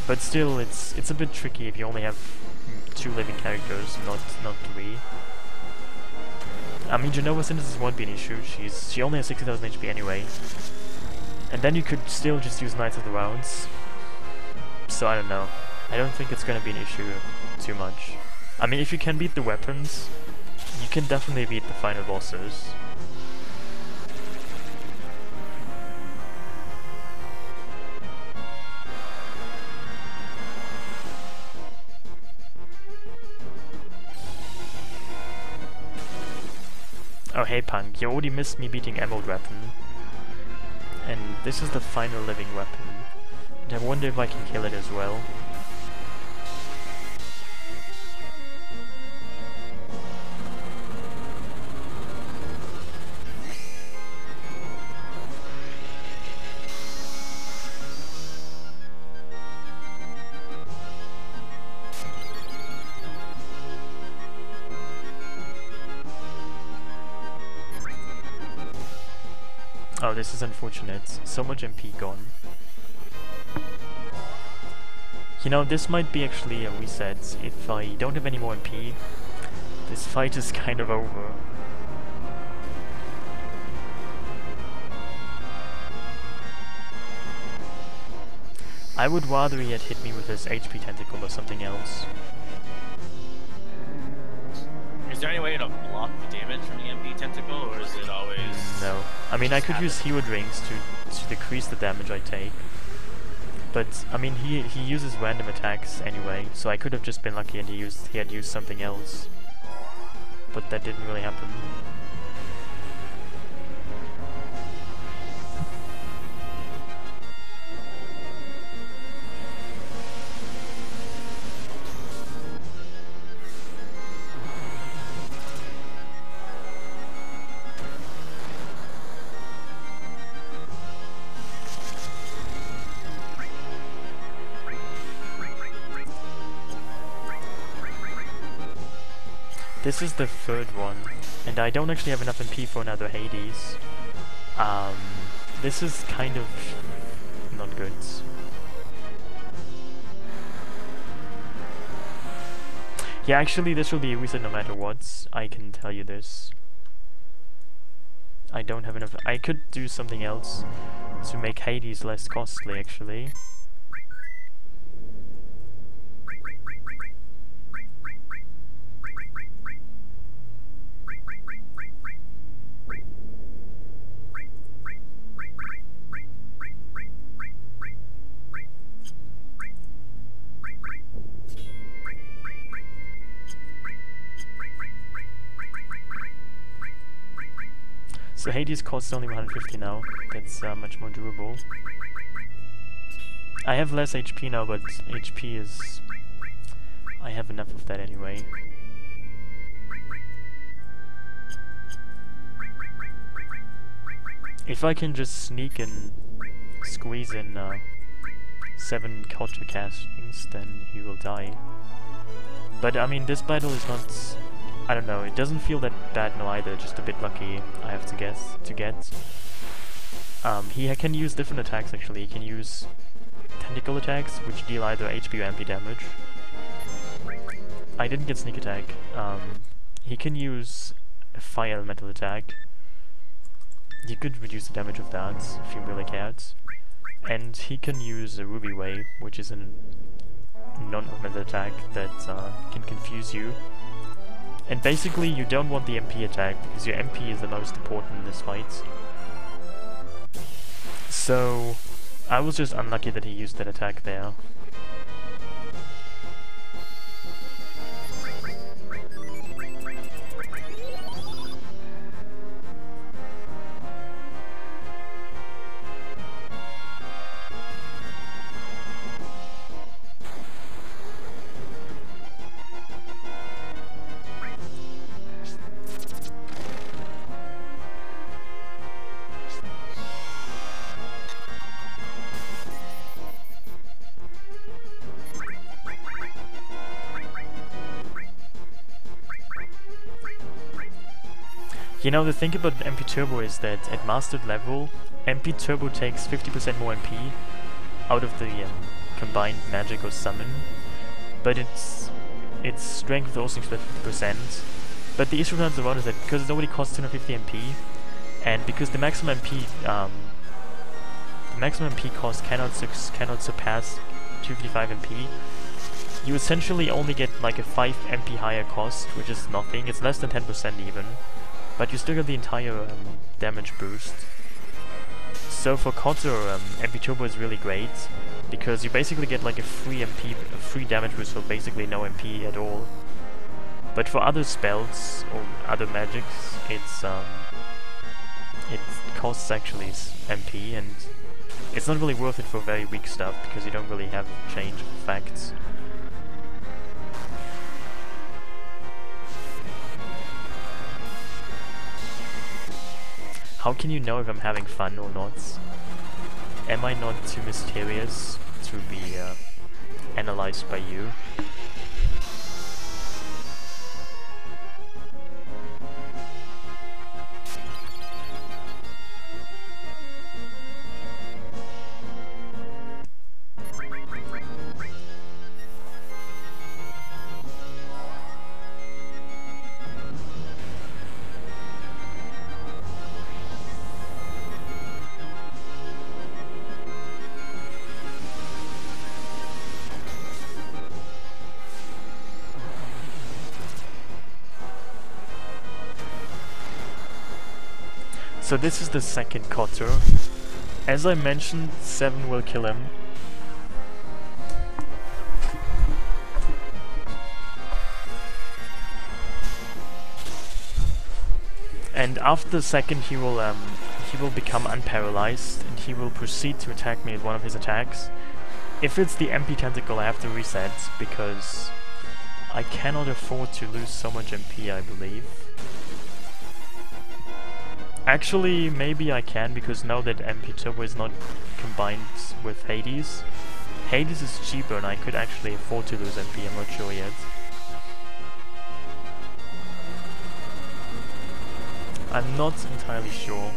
But still, it's a bit tricky if you only have 2 living characters, not 3. I mean, Genova Synthesis won't be an issue. She only has 60,000 HP anyway. And then you could still just use Knights of the Rounds. So I don't know. I don't think it's gonna be an issue too much. I mean, if you can beat the weapons, you can definitely beat the final bosses. Oh hey Punk, you already missed me beating Emerald Weapon. And this is the final living weapon. And I wonder if I can kill it as well. Oh, this is unfortunate. So much MP gone. You know, this might be actually a reset. If I don't have any more MP, this fight is kind of over. I would rather he had hit me with his HP tentacle or something else. Is there any way to block the damage from the MP tentacle, or is it always... No. I mean, I could use hero drinks to decrease the damage I take. But, I mean, he uses random attacks anyway, so I could have just been lucky and he had used something else. But that didn't really happen. This is the 3rd one, and I don't actually have enough MP for another Hades. This is kind of not good. Yeah, actually this will be a reset no matter what, I can tell you this. I don't have enough. I could do something else to make Hades less costly, actually. So Hades costs only 150 now. That's much more durable. I have less HP now, but HP is... I have enough of that anyway. If I can just sneak and squeeze in 7 culture castings, then he will die. But I mean, this battle is not... I don't know, it doesn't feel that bad now either, just a bit lucky, I have to guess, to get. He can use different attacks actually. He can use tentacle attacks, which deal either HP or MP damage. I didn't get sneak attack. He can use a fire elemental attack. He could reduce the damage of that, if he really cared. And he can use a ruby wave, which is a non-elemental attack that can confuse you. And basically you don't want the MP attack, because your MP is the most important in this fight. So I was just unlucky that he used that attack there. You know, the thing about MP Turbo is that at mastered level, MP Turbo takes 50% more MP out of the combined magic or summon, but its strength also increases by 50%. But the issue turns around is that because it already costs 250 MP, and because the maximum MP cost cannot surpass 255 MP, you essentially only get like a 5 MP higher cost, which is nothing. It's less than 10% even. But you still get the entire damage boost. So for Kotor, MP Turbo is really great, because you basically get like a free damage boost for basically no MP at all. But for other spells or other magics, it costs actually MP, and it's not really worth it for very weak stuff, because you don't really have change effects. How can you know if I'm having fun or not? Am I not too mysterious to be analyzed by you? So this is the second Kotor. As I mentioned, 7 will kill him. And after the second he will become unparalyzed, and he will proceed to attack me with one of his attacks. If it's the MP tentacle, I have to reset, because I cannot afford to lose so much MP, I believe. Actually, maybe I can, because now that MP Turbo is not combined with Hades, Hades is cheaper and I could actually afford to lose MP, I'm not sure yet. I'm not entirely sure.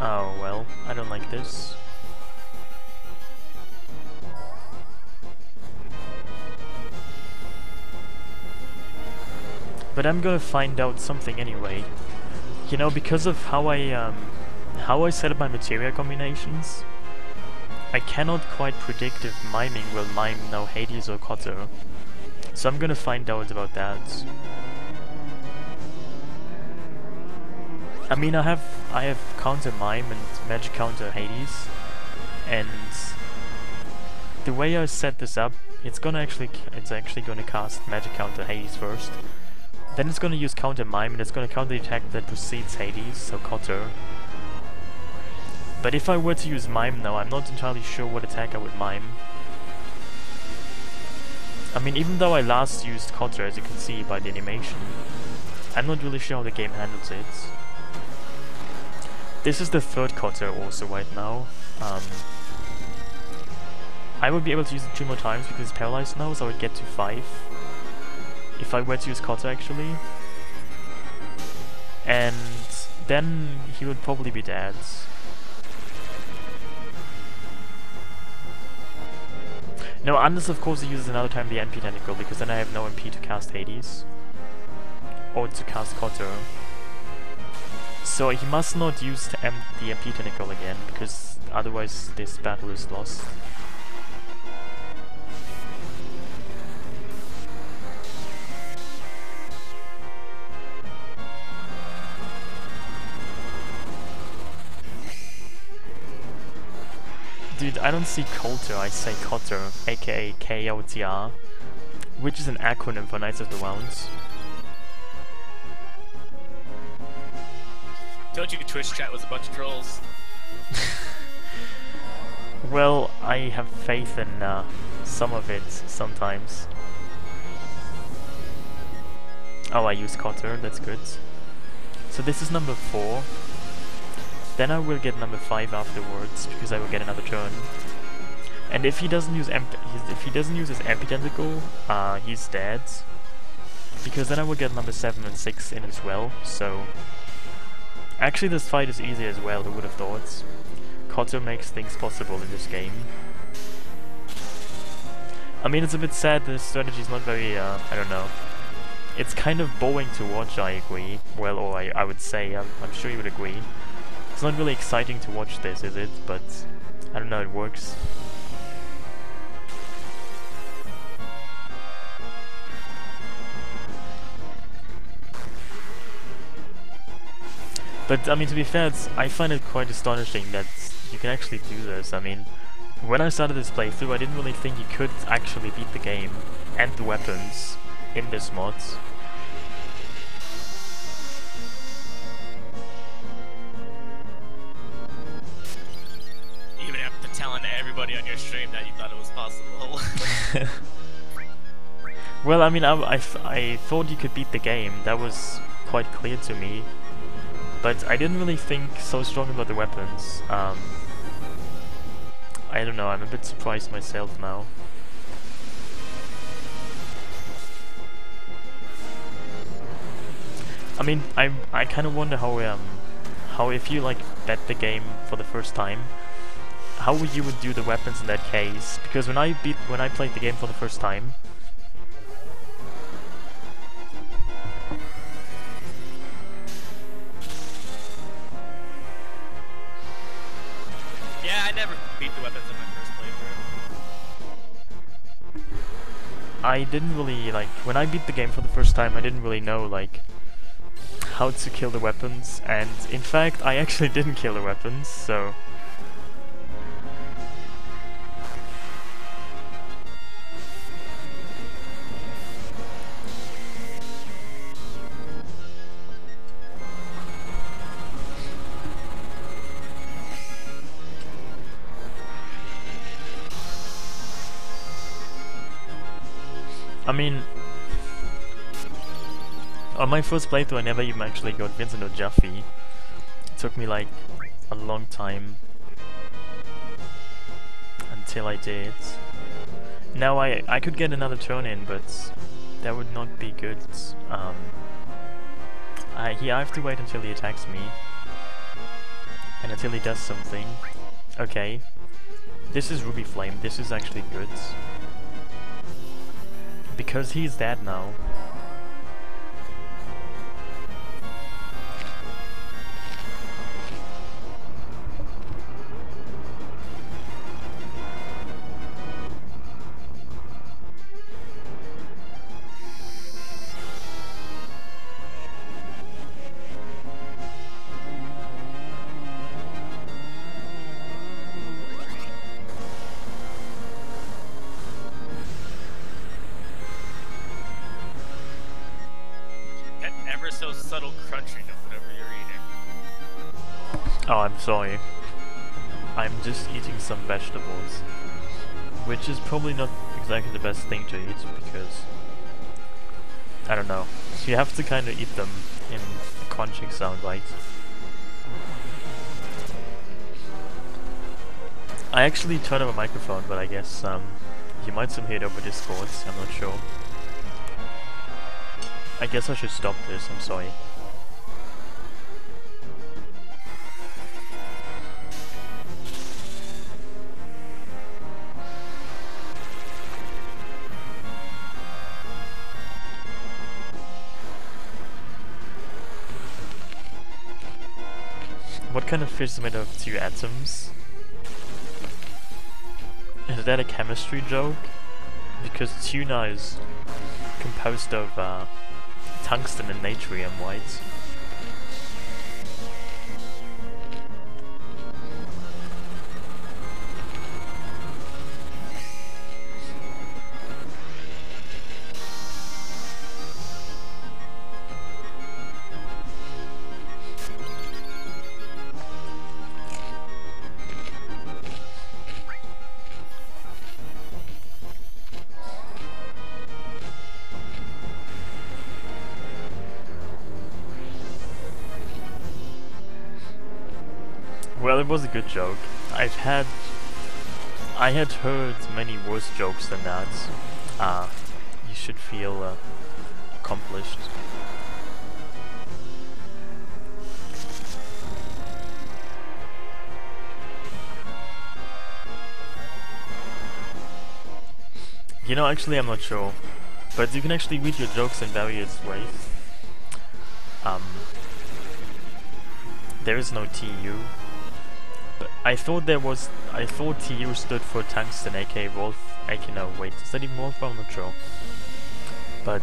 Oh well, I don't like this. But I'm gonna find out something anyway. You know, because of how I set up my materia combinations, I cannot quite predict if miming will mime now Hades or Kotter. So I'm gonna find out about that. I mean, I have counter mime and magic counter Hades, and the way I set this up, it's actually gonna cast magic counter Hades first. Then it's gonna use counter mime and it's gonna counter the attack that precedes Hades, so Kotter. But if I were to use mime now, I'm not entirely sure what attack I would mime. I mean, even though I last used Kotter, as you can see by the animation, I'm not really sure how the game handles it. This is the third Kotter also right now. I would be able to use it 2 more times because it's paralyzed now, so I would get to 5. If I were to use Kotter actually. And then he would probably be dead. No, unless of course he uses another time the MP tentacle, because then I have no MP to cast Hades. Or to cast Kotter. So he must not use the MP tentacle again, because otherwise this battle is lost. Dude, I don't see Kotter, I say Kotter, aka KOTR, which is an acronym for Knights of the Rounds. Told you Twitch chat was a bunch of trolls. Well, I have faith in some of it sometimes. Oh, I use Kotter, that's good. So this is number 4. Then I will get number 5 afterwards, because I will get another turn. And if he doesn't use his MP tentacle, he's dead. Because then I will get number 7 and 6 in as well, so... Actually this fight is easy as well, who would have thought. Kotter makes things possible in this game. I mean, it's a bit sad, the strategy is not very, I don't know. It's kind of boring to watch, I agree. Well, or I would say, I'm sure you would agree. It's not really exciting to watch this, is it? But, I don't know, it works. But, I mean, to be fair, I find it quite astonishing that you can actually do this. I mean, when I started this playthrough, I didn't really think you could actually beat the game and the weapons in this mod. Even after telling everybody on your stream that you thought it was possible. Well, I mean, I thought you could beat the game. That was quite clear to me. But I didn't really think so strong about the weapons. I don't know, I'm a bit surprised myself now. I mean, I kind of wonder how if you like bet the game for the first time, how you would do the weapons in that case. Because when I played the game for the first time, I never beat the weapons in my first playthrough. I didn't really, like, when I beat the game for the first time, I didn't really know, like, how to kill the weapons, and in fact, I actually didn't kill the weapons, so... I mean, on my first playthrough I never even actually got Vincent or Juffy. It took me like a long time until I did. Now I could get another turn in, but that would not be good. I have to wait until he attacks me. And until he does something... Okay. This is Ruby Flame, this is actually good. Because he's dead now. So subtle crunching of whatever you're eating. Oh, I'm sorry. I'm just eating some vegetables. Which is probably not exactly the best thing to eat, because... I don't know. You have to kind of eat them in the crunching sound, right? I actually turned on my microphone, but I guess you might still hear it over Discord, I'm not sure. I guess I should stop this, I'm sorry. What kind of fish is made of 2 atoms? Is that a chemistry joke? Because tuna is composed of tungsten and natrium, right? Well, it was a good joke. I had heard many worse jokes than that. You should feel accomplished. You know, actually I'm not sure. But you can actually read your jokes in various ways. There is no TU. I thought TU stood for tungsten, aka Wolf. No, wait, is that even Wolf? I'm not sure. But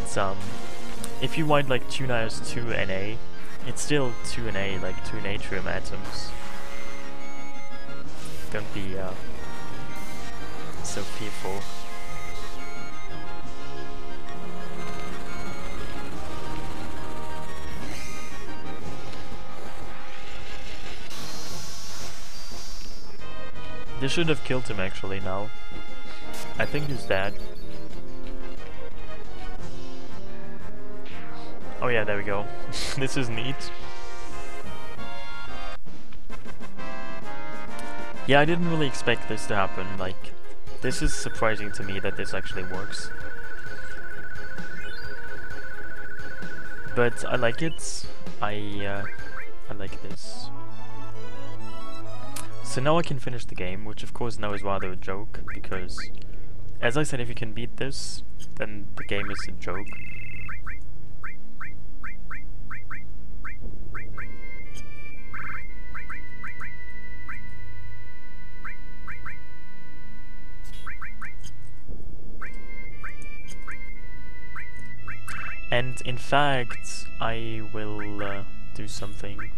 if you write like tuna as 2 Na, it's still 2 Na, like 2 natrium atoms. Don't be so fearful. This should have killed him actually now. I think he's dead. Oh yeah, there we go. This is neat. Yeah, I didn't really expect this to happen. Like, this is surprising to me that this actually works. But I like it. I like this. So now I can finish the game, which of course now is rather a joke, because, as I said, if you can beat this, then the game is a joke. And in fact, I will do something.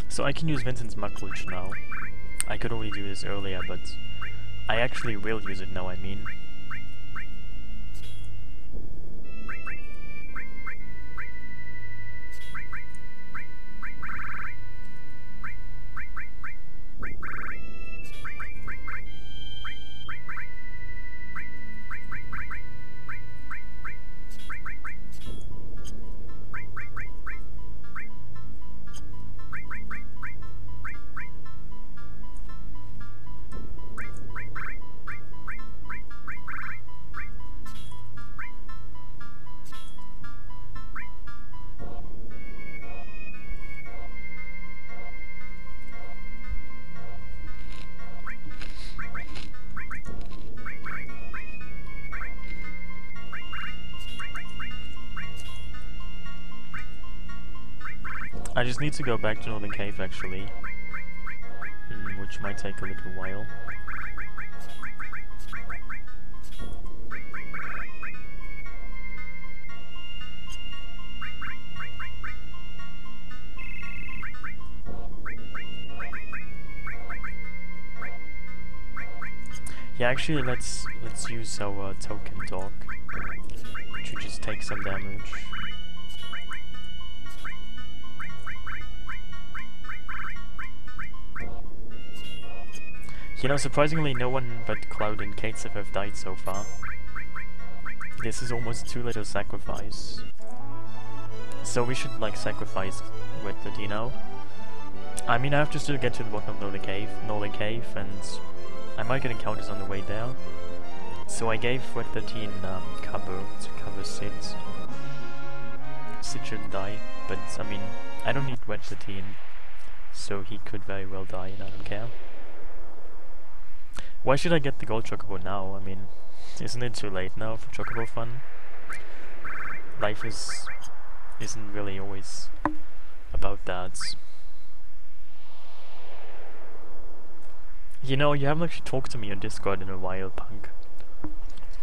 So I can use Vincent's Muckledge now. I could already do this earlier, but I actually will use it now, I mean. I just need to go back to Northern Cave actually, which might take a little while. Yeah, actually, let's use our token dog to just take some damage. You know, surprisingly, no one but Cloud and Katesef have died so far. This is almost too little sacrifice. So we should, like, sacrifice with the Dino. I mean, I have to still get to the bottom of Northern Cave, and I might get encounters on the way there. So I gave Red 13 cover to cover Sid. Sid shouldn't die, but I mean, I don't need Red 13, so he could very well die and I don't care. Why should I get the gold chocobo now? I mean, isn't it too late now for chocobo fun? Life isn't really always about that. You know, you haven't actually talked to me on Discord in a while, Punk.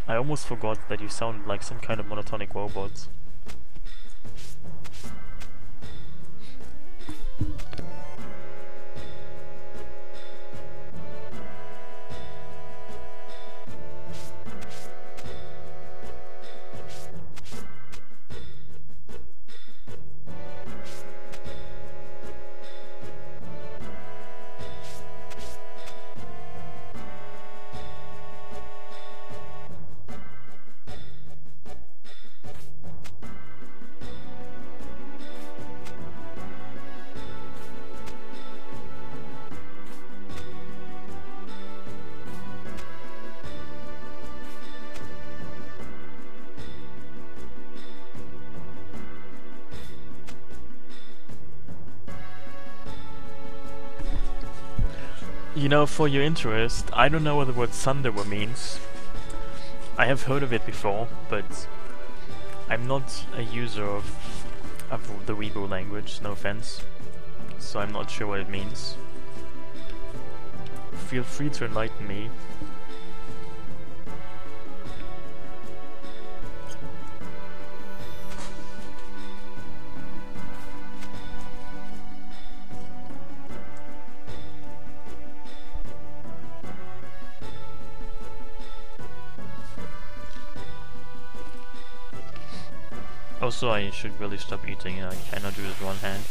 I almost forgot that you sound like some kind of monotonic robot. You know, for your interest, I don't know what the word Thunderer means. I have heard of it before, but I'm not a user of the Weibo language, no offense. So I'm not sure what it means. Feel free to enlighten me. Also, I should really stop eating, I cannot do this with one hand.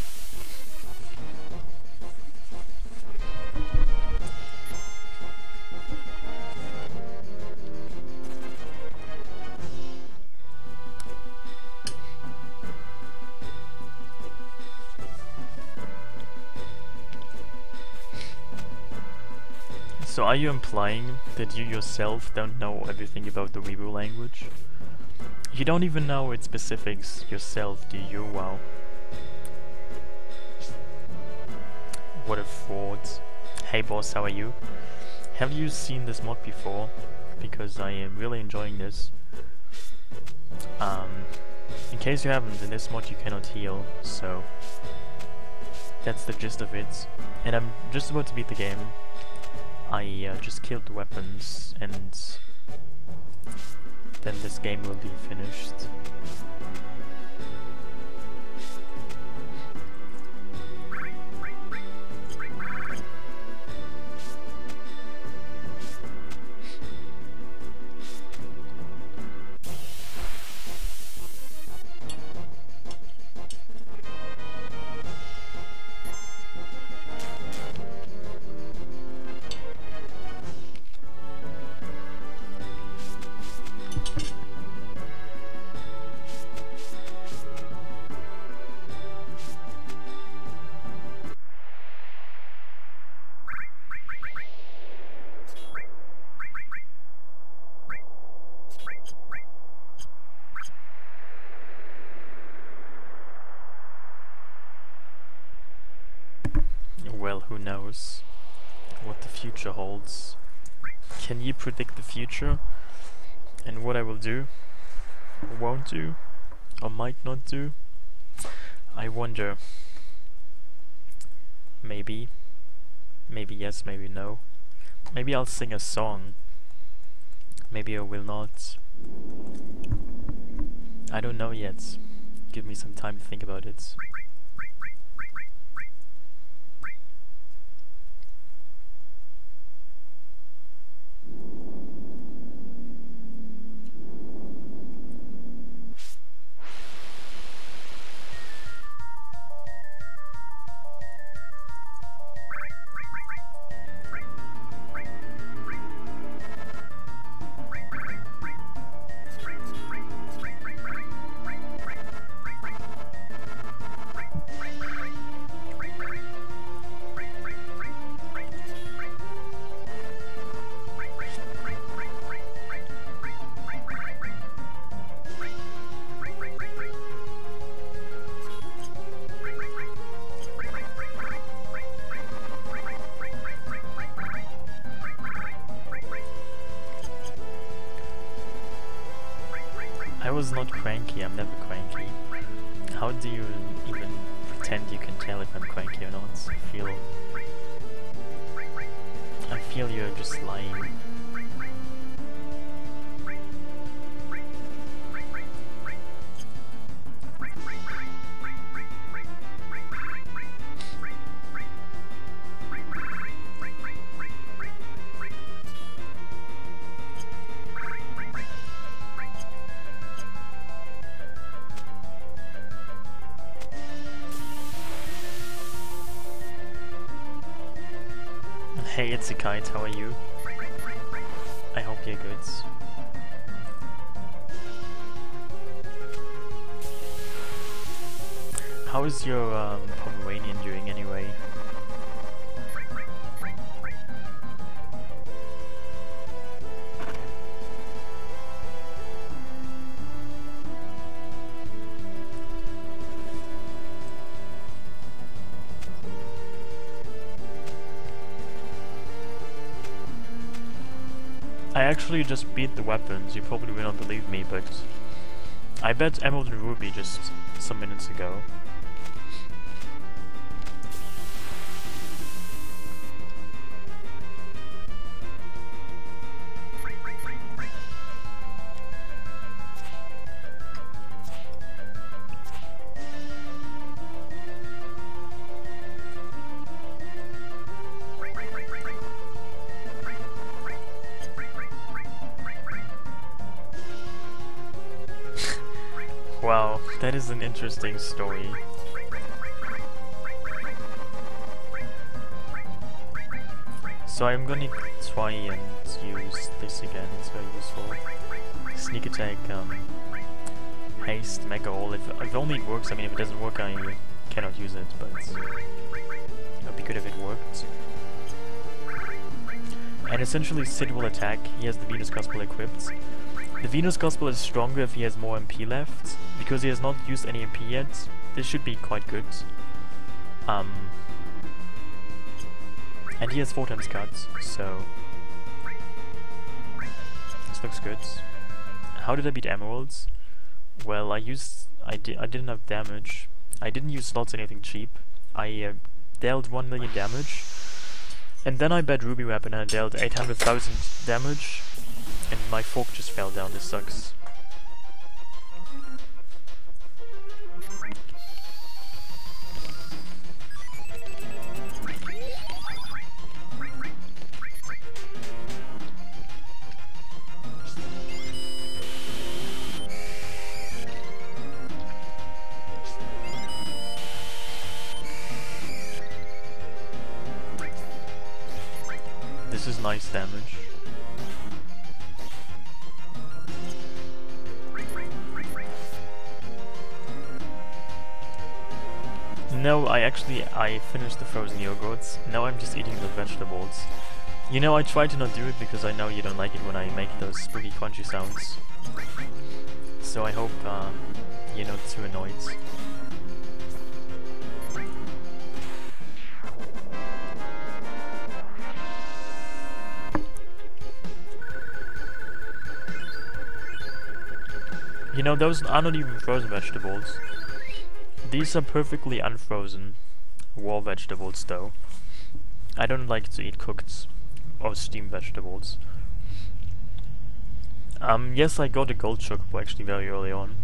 So are you implying that you yourself don't know everything about the Weibo language? You don't even know its specifics yourself, do you? Wow. What a fraud. Hey boss, how are you? Have you seen this mod before? Because I am really enjoying this. In case you haven't, in this mod you cannot heal, so that's the gist of it. And I'm just about to beat the game. I just killed the weapons and then this game will be finished. Well, who knows what the future holds. Can you predict the future and what I will do, or won't do, or might not do? I wonder. Maybe. Maybe yes, maybe no. Maybe I'll sing a song. Maybe I will not. I don't know yet. Give me some time to think about it. I was not cranky, I'm never cranky. How do you even pretend you can tell if I'm cranky or not? I feel you're just lying. Hey, it's a kite, how are you? I hope you're good. How is your Pomeranian doing anyway? I actually just beat the weapons. You probably will not believe me, but I bet Emerald and Ruby just some minutes ago. Wow, that is an interesting story. So I'm gonna try and use this again, it's very useful. Sneak attack, haste, mega all. If only it works. I mean, if it doesn't work, I cannot use it, but it would be good if it worked. And essentially Sid will attack. He has the Venus Gospel equipped. The Venus Gospel is stronger if he has more MP left. Because he has not used any MP yet, this should be quite good. And he has 4 times cuts, so this looks good. How did I beat Emeralds? Well, I didn't have damage. I didn't use slots anything cheap. I dealt 1 million damage, and then I bet Ruby Weapon and I dealt 800,000 damage, and my fork just fell down. This sucks. This is nice damage. No, I finished the frozen yogurts. Now I'm just eating the vegetables. You know, I try to not do it because I know you don't like it when I make those spooky crunchy sounds. So I hope you're not too annoyed. You know, those are not even frozen vegetables. These are perfectly unfrozen. raw vegetables though. I don't like to eat cooked or steamed vegetables. Yes, I got a gold chocobo actually very early on.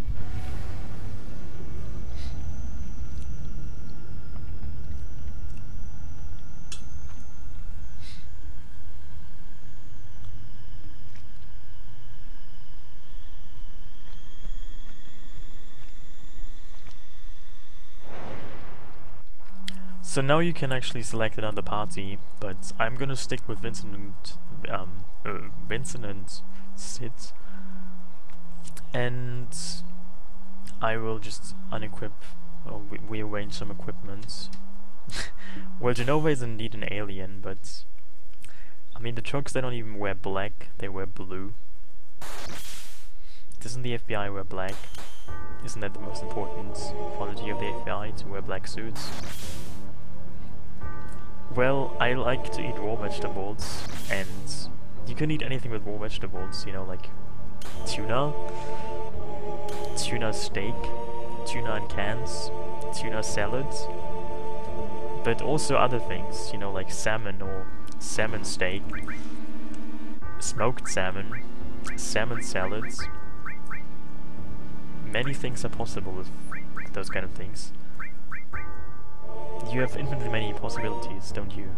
So now you can actually select another party, but I'm gonna stick with Vincent and Sid, and I will just unequip or rearrange some equipment. Well, Genova is indeed an alien, but I mean the Turks, they don't even wear black; they wear blue. Doesn't the FBI wear black? Isn't that the most important quality of the FBI, to wear black suits? Well, I like to eat raw vegetables, and you can eat anything with raw vegetables, you know, like tuna, tuna steak, tuna in cans, tuna salads, but also other things, you know, like salmon or salmon steak, smoked salmon, salmon salads. Many things are possible with those kind of things. You have infinitely many possibilities, don't you?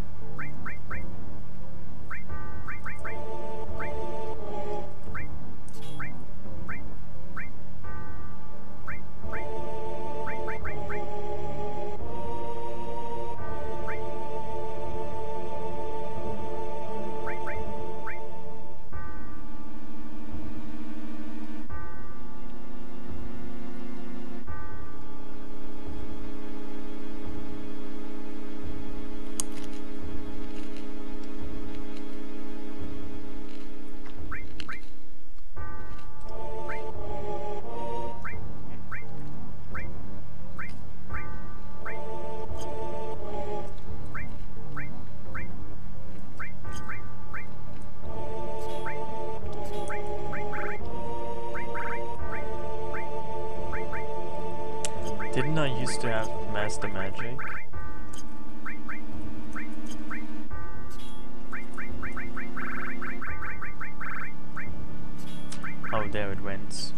Didn't I used to have Master Magic? Oh, there it went.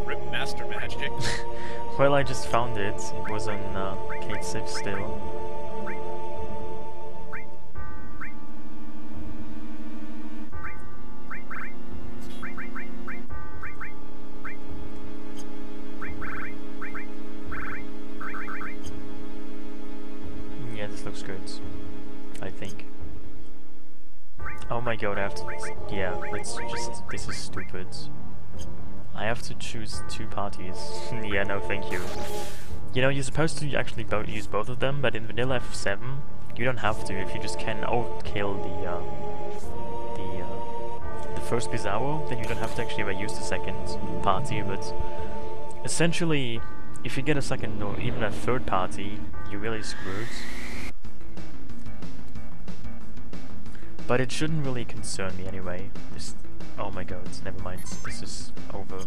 Rip Master Magic. Well, I just found it. It was on Kate Sif still. Yeah, this looks good. I think. Oh my god, I have to... Yeah, let's just... This is stupid. I have to choose two parties. Yeah, no thank you. You know, you're supposed to actually use both of them, but in vanilla FF7, you don't have to. If you just can overkill the first Bizarro, then you don't have to actually ever use the second party, but essentially, if you get a second or even a third party, you're really screwed. But it shouldn't really concern me anyway. This... Oh my god, never mind. This is over.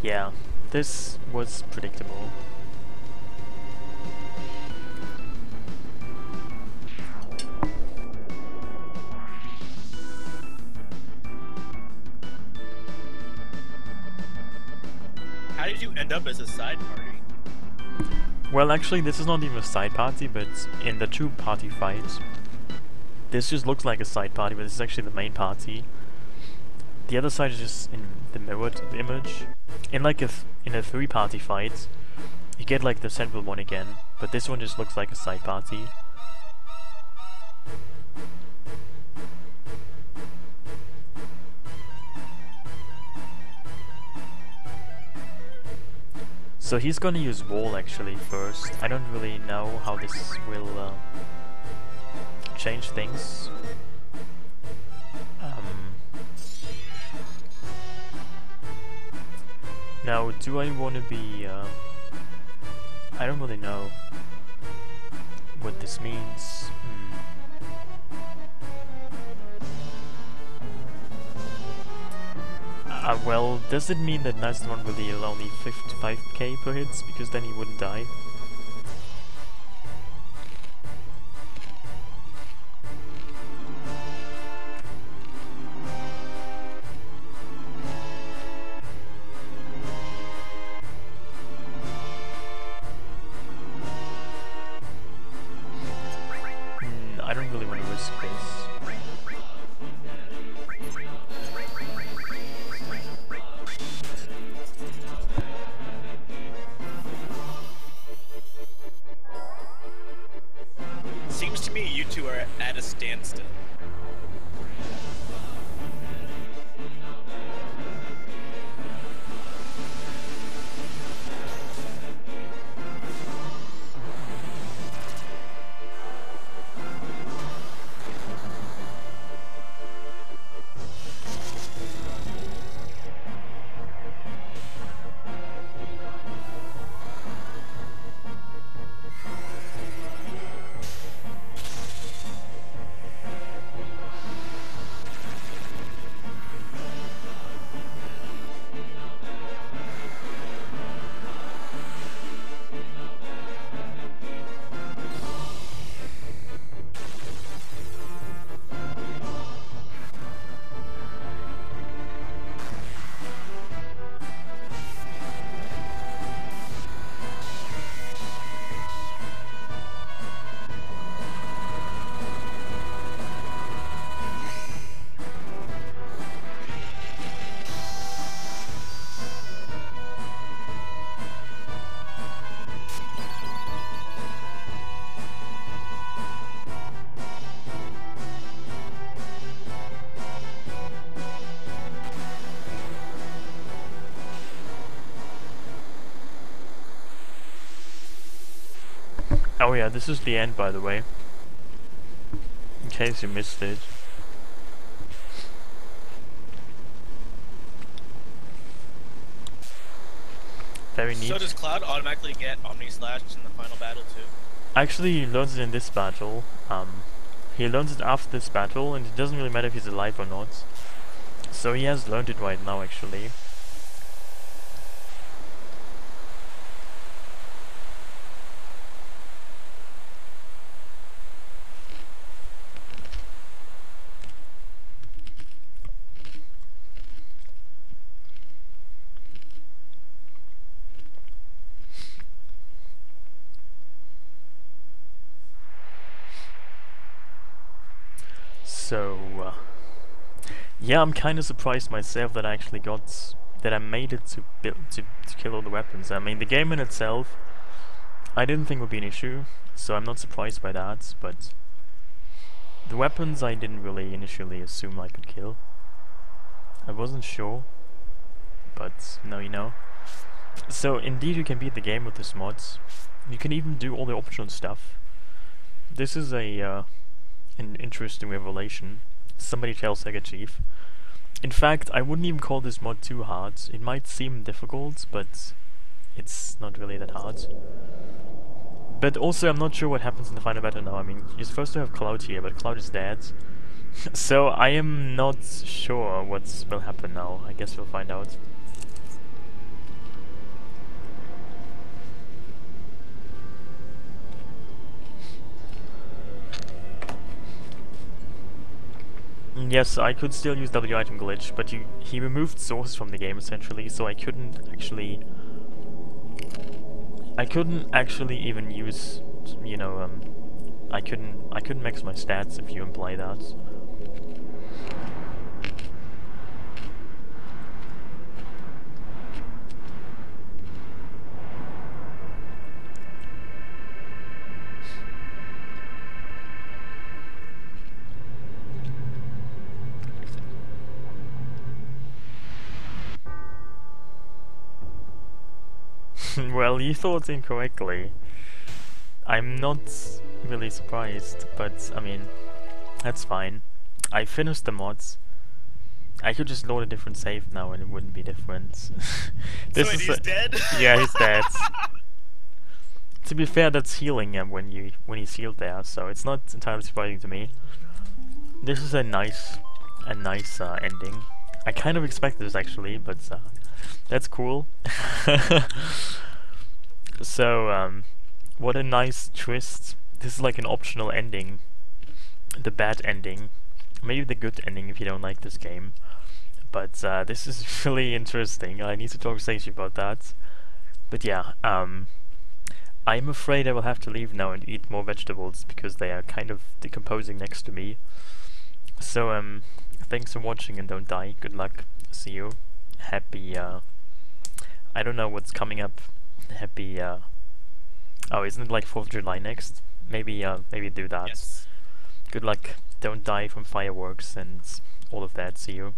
Yeah, this was predictable. How did you end up as a side party? Well, actually, this is not even a side party, but in the two-party fight, this just looks like a side party, but this is actually the main party. The other side is just in the mirrored image. In like in a three-party fight, you get like the central one again, but this one just looks like a side party. So he's gonna use wall actually first. I don't really know how this will change things. Now, do I want to be... I don't really know what this means. Well, does it mean that Nice One will deal only 55k per hit, because then he wouldn't die? I don't really want to risk this. Seems to me you two are at a standstill. Oh yeah, this is the end, by the way. In case you missed it. Very neat. So does Cloud automatically get Omni Slash in the final battle too? Actually, he learns it in this battle. He learns it after this battle, and it doesn't really matter if he's alive or not. So he has learned it right now, actually. So, yeah, I'm kind of surprised myself that I actually that I made it to kill all the weapons. I mean, the game in itself, I didn't think would be an issue, so I'm not surprised by that, but the weapons I didn't really initially assume I could kill. I wasn't sure, but now you know. So, indeed, you can beat the game with this mods. You can even do all the optional stuff. This is an interesting revelation. Somebody tell SegaChief. In fact, I wouldn't even call this mod too hard. It might seem difficult, but it's not really that hard. But also, I'm not sure what happens in the final battle now. I mean, you're supposed to have Cloud here, but Cloud is dead. So I am not sure what will happen now. I guess we'll find out. Yes, I could still use W item glitch, but he removed sources from the game essentially, so I couldn't actually even use, you know, I couldn't max my stats if you imply that. Well, you thought incorrectly. I'm not really surprised, but I mean, that's fine. I finished the mods. I could just load a different save now and it wouldn't be different. So wait, he's dead? Yeah, he's dead. To be fair, that's healing him when he's healed there, so it's not entirely surprising to me. This is a nice ending. I kind of expected this actually, but that's cool. So, what a nice twist. This is like an optional ending. The bad ending. Maybe the good ending if you don't like this game. But this is really interesting. I need to talk to Stacey about that. But yeah, I'm afraid I will have to leave now and eat more vegetables because they are kind of decomposing next to me. So, thanks for watching and don't die. Good luck. See you. Happy, I don't know what's coming up. Happy, oh, isn't it like 4th of July next? Maybe do that. Yes. Good luck. Don't die from fireworks and all of that. See you.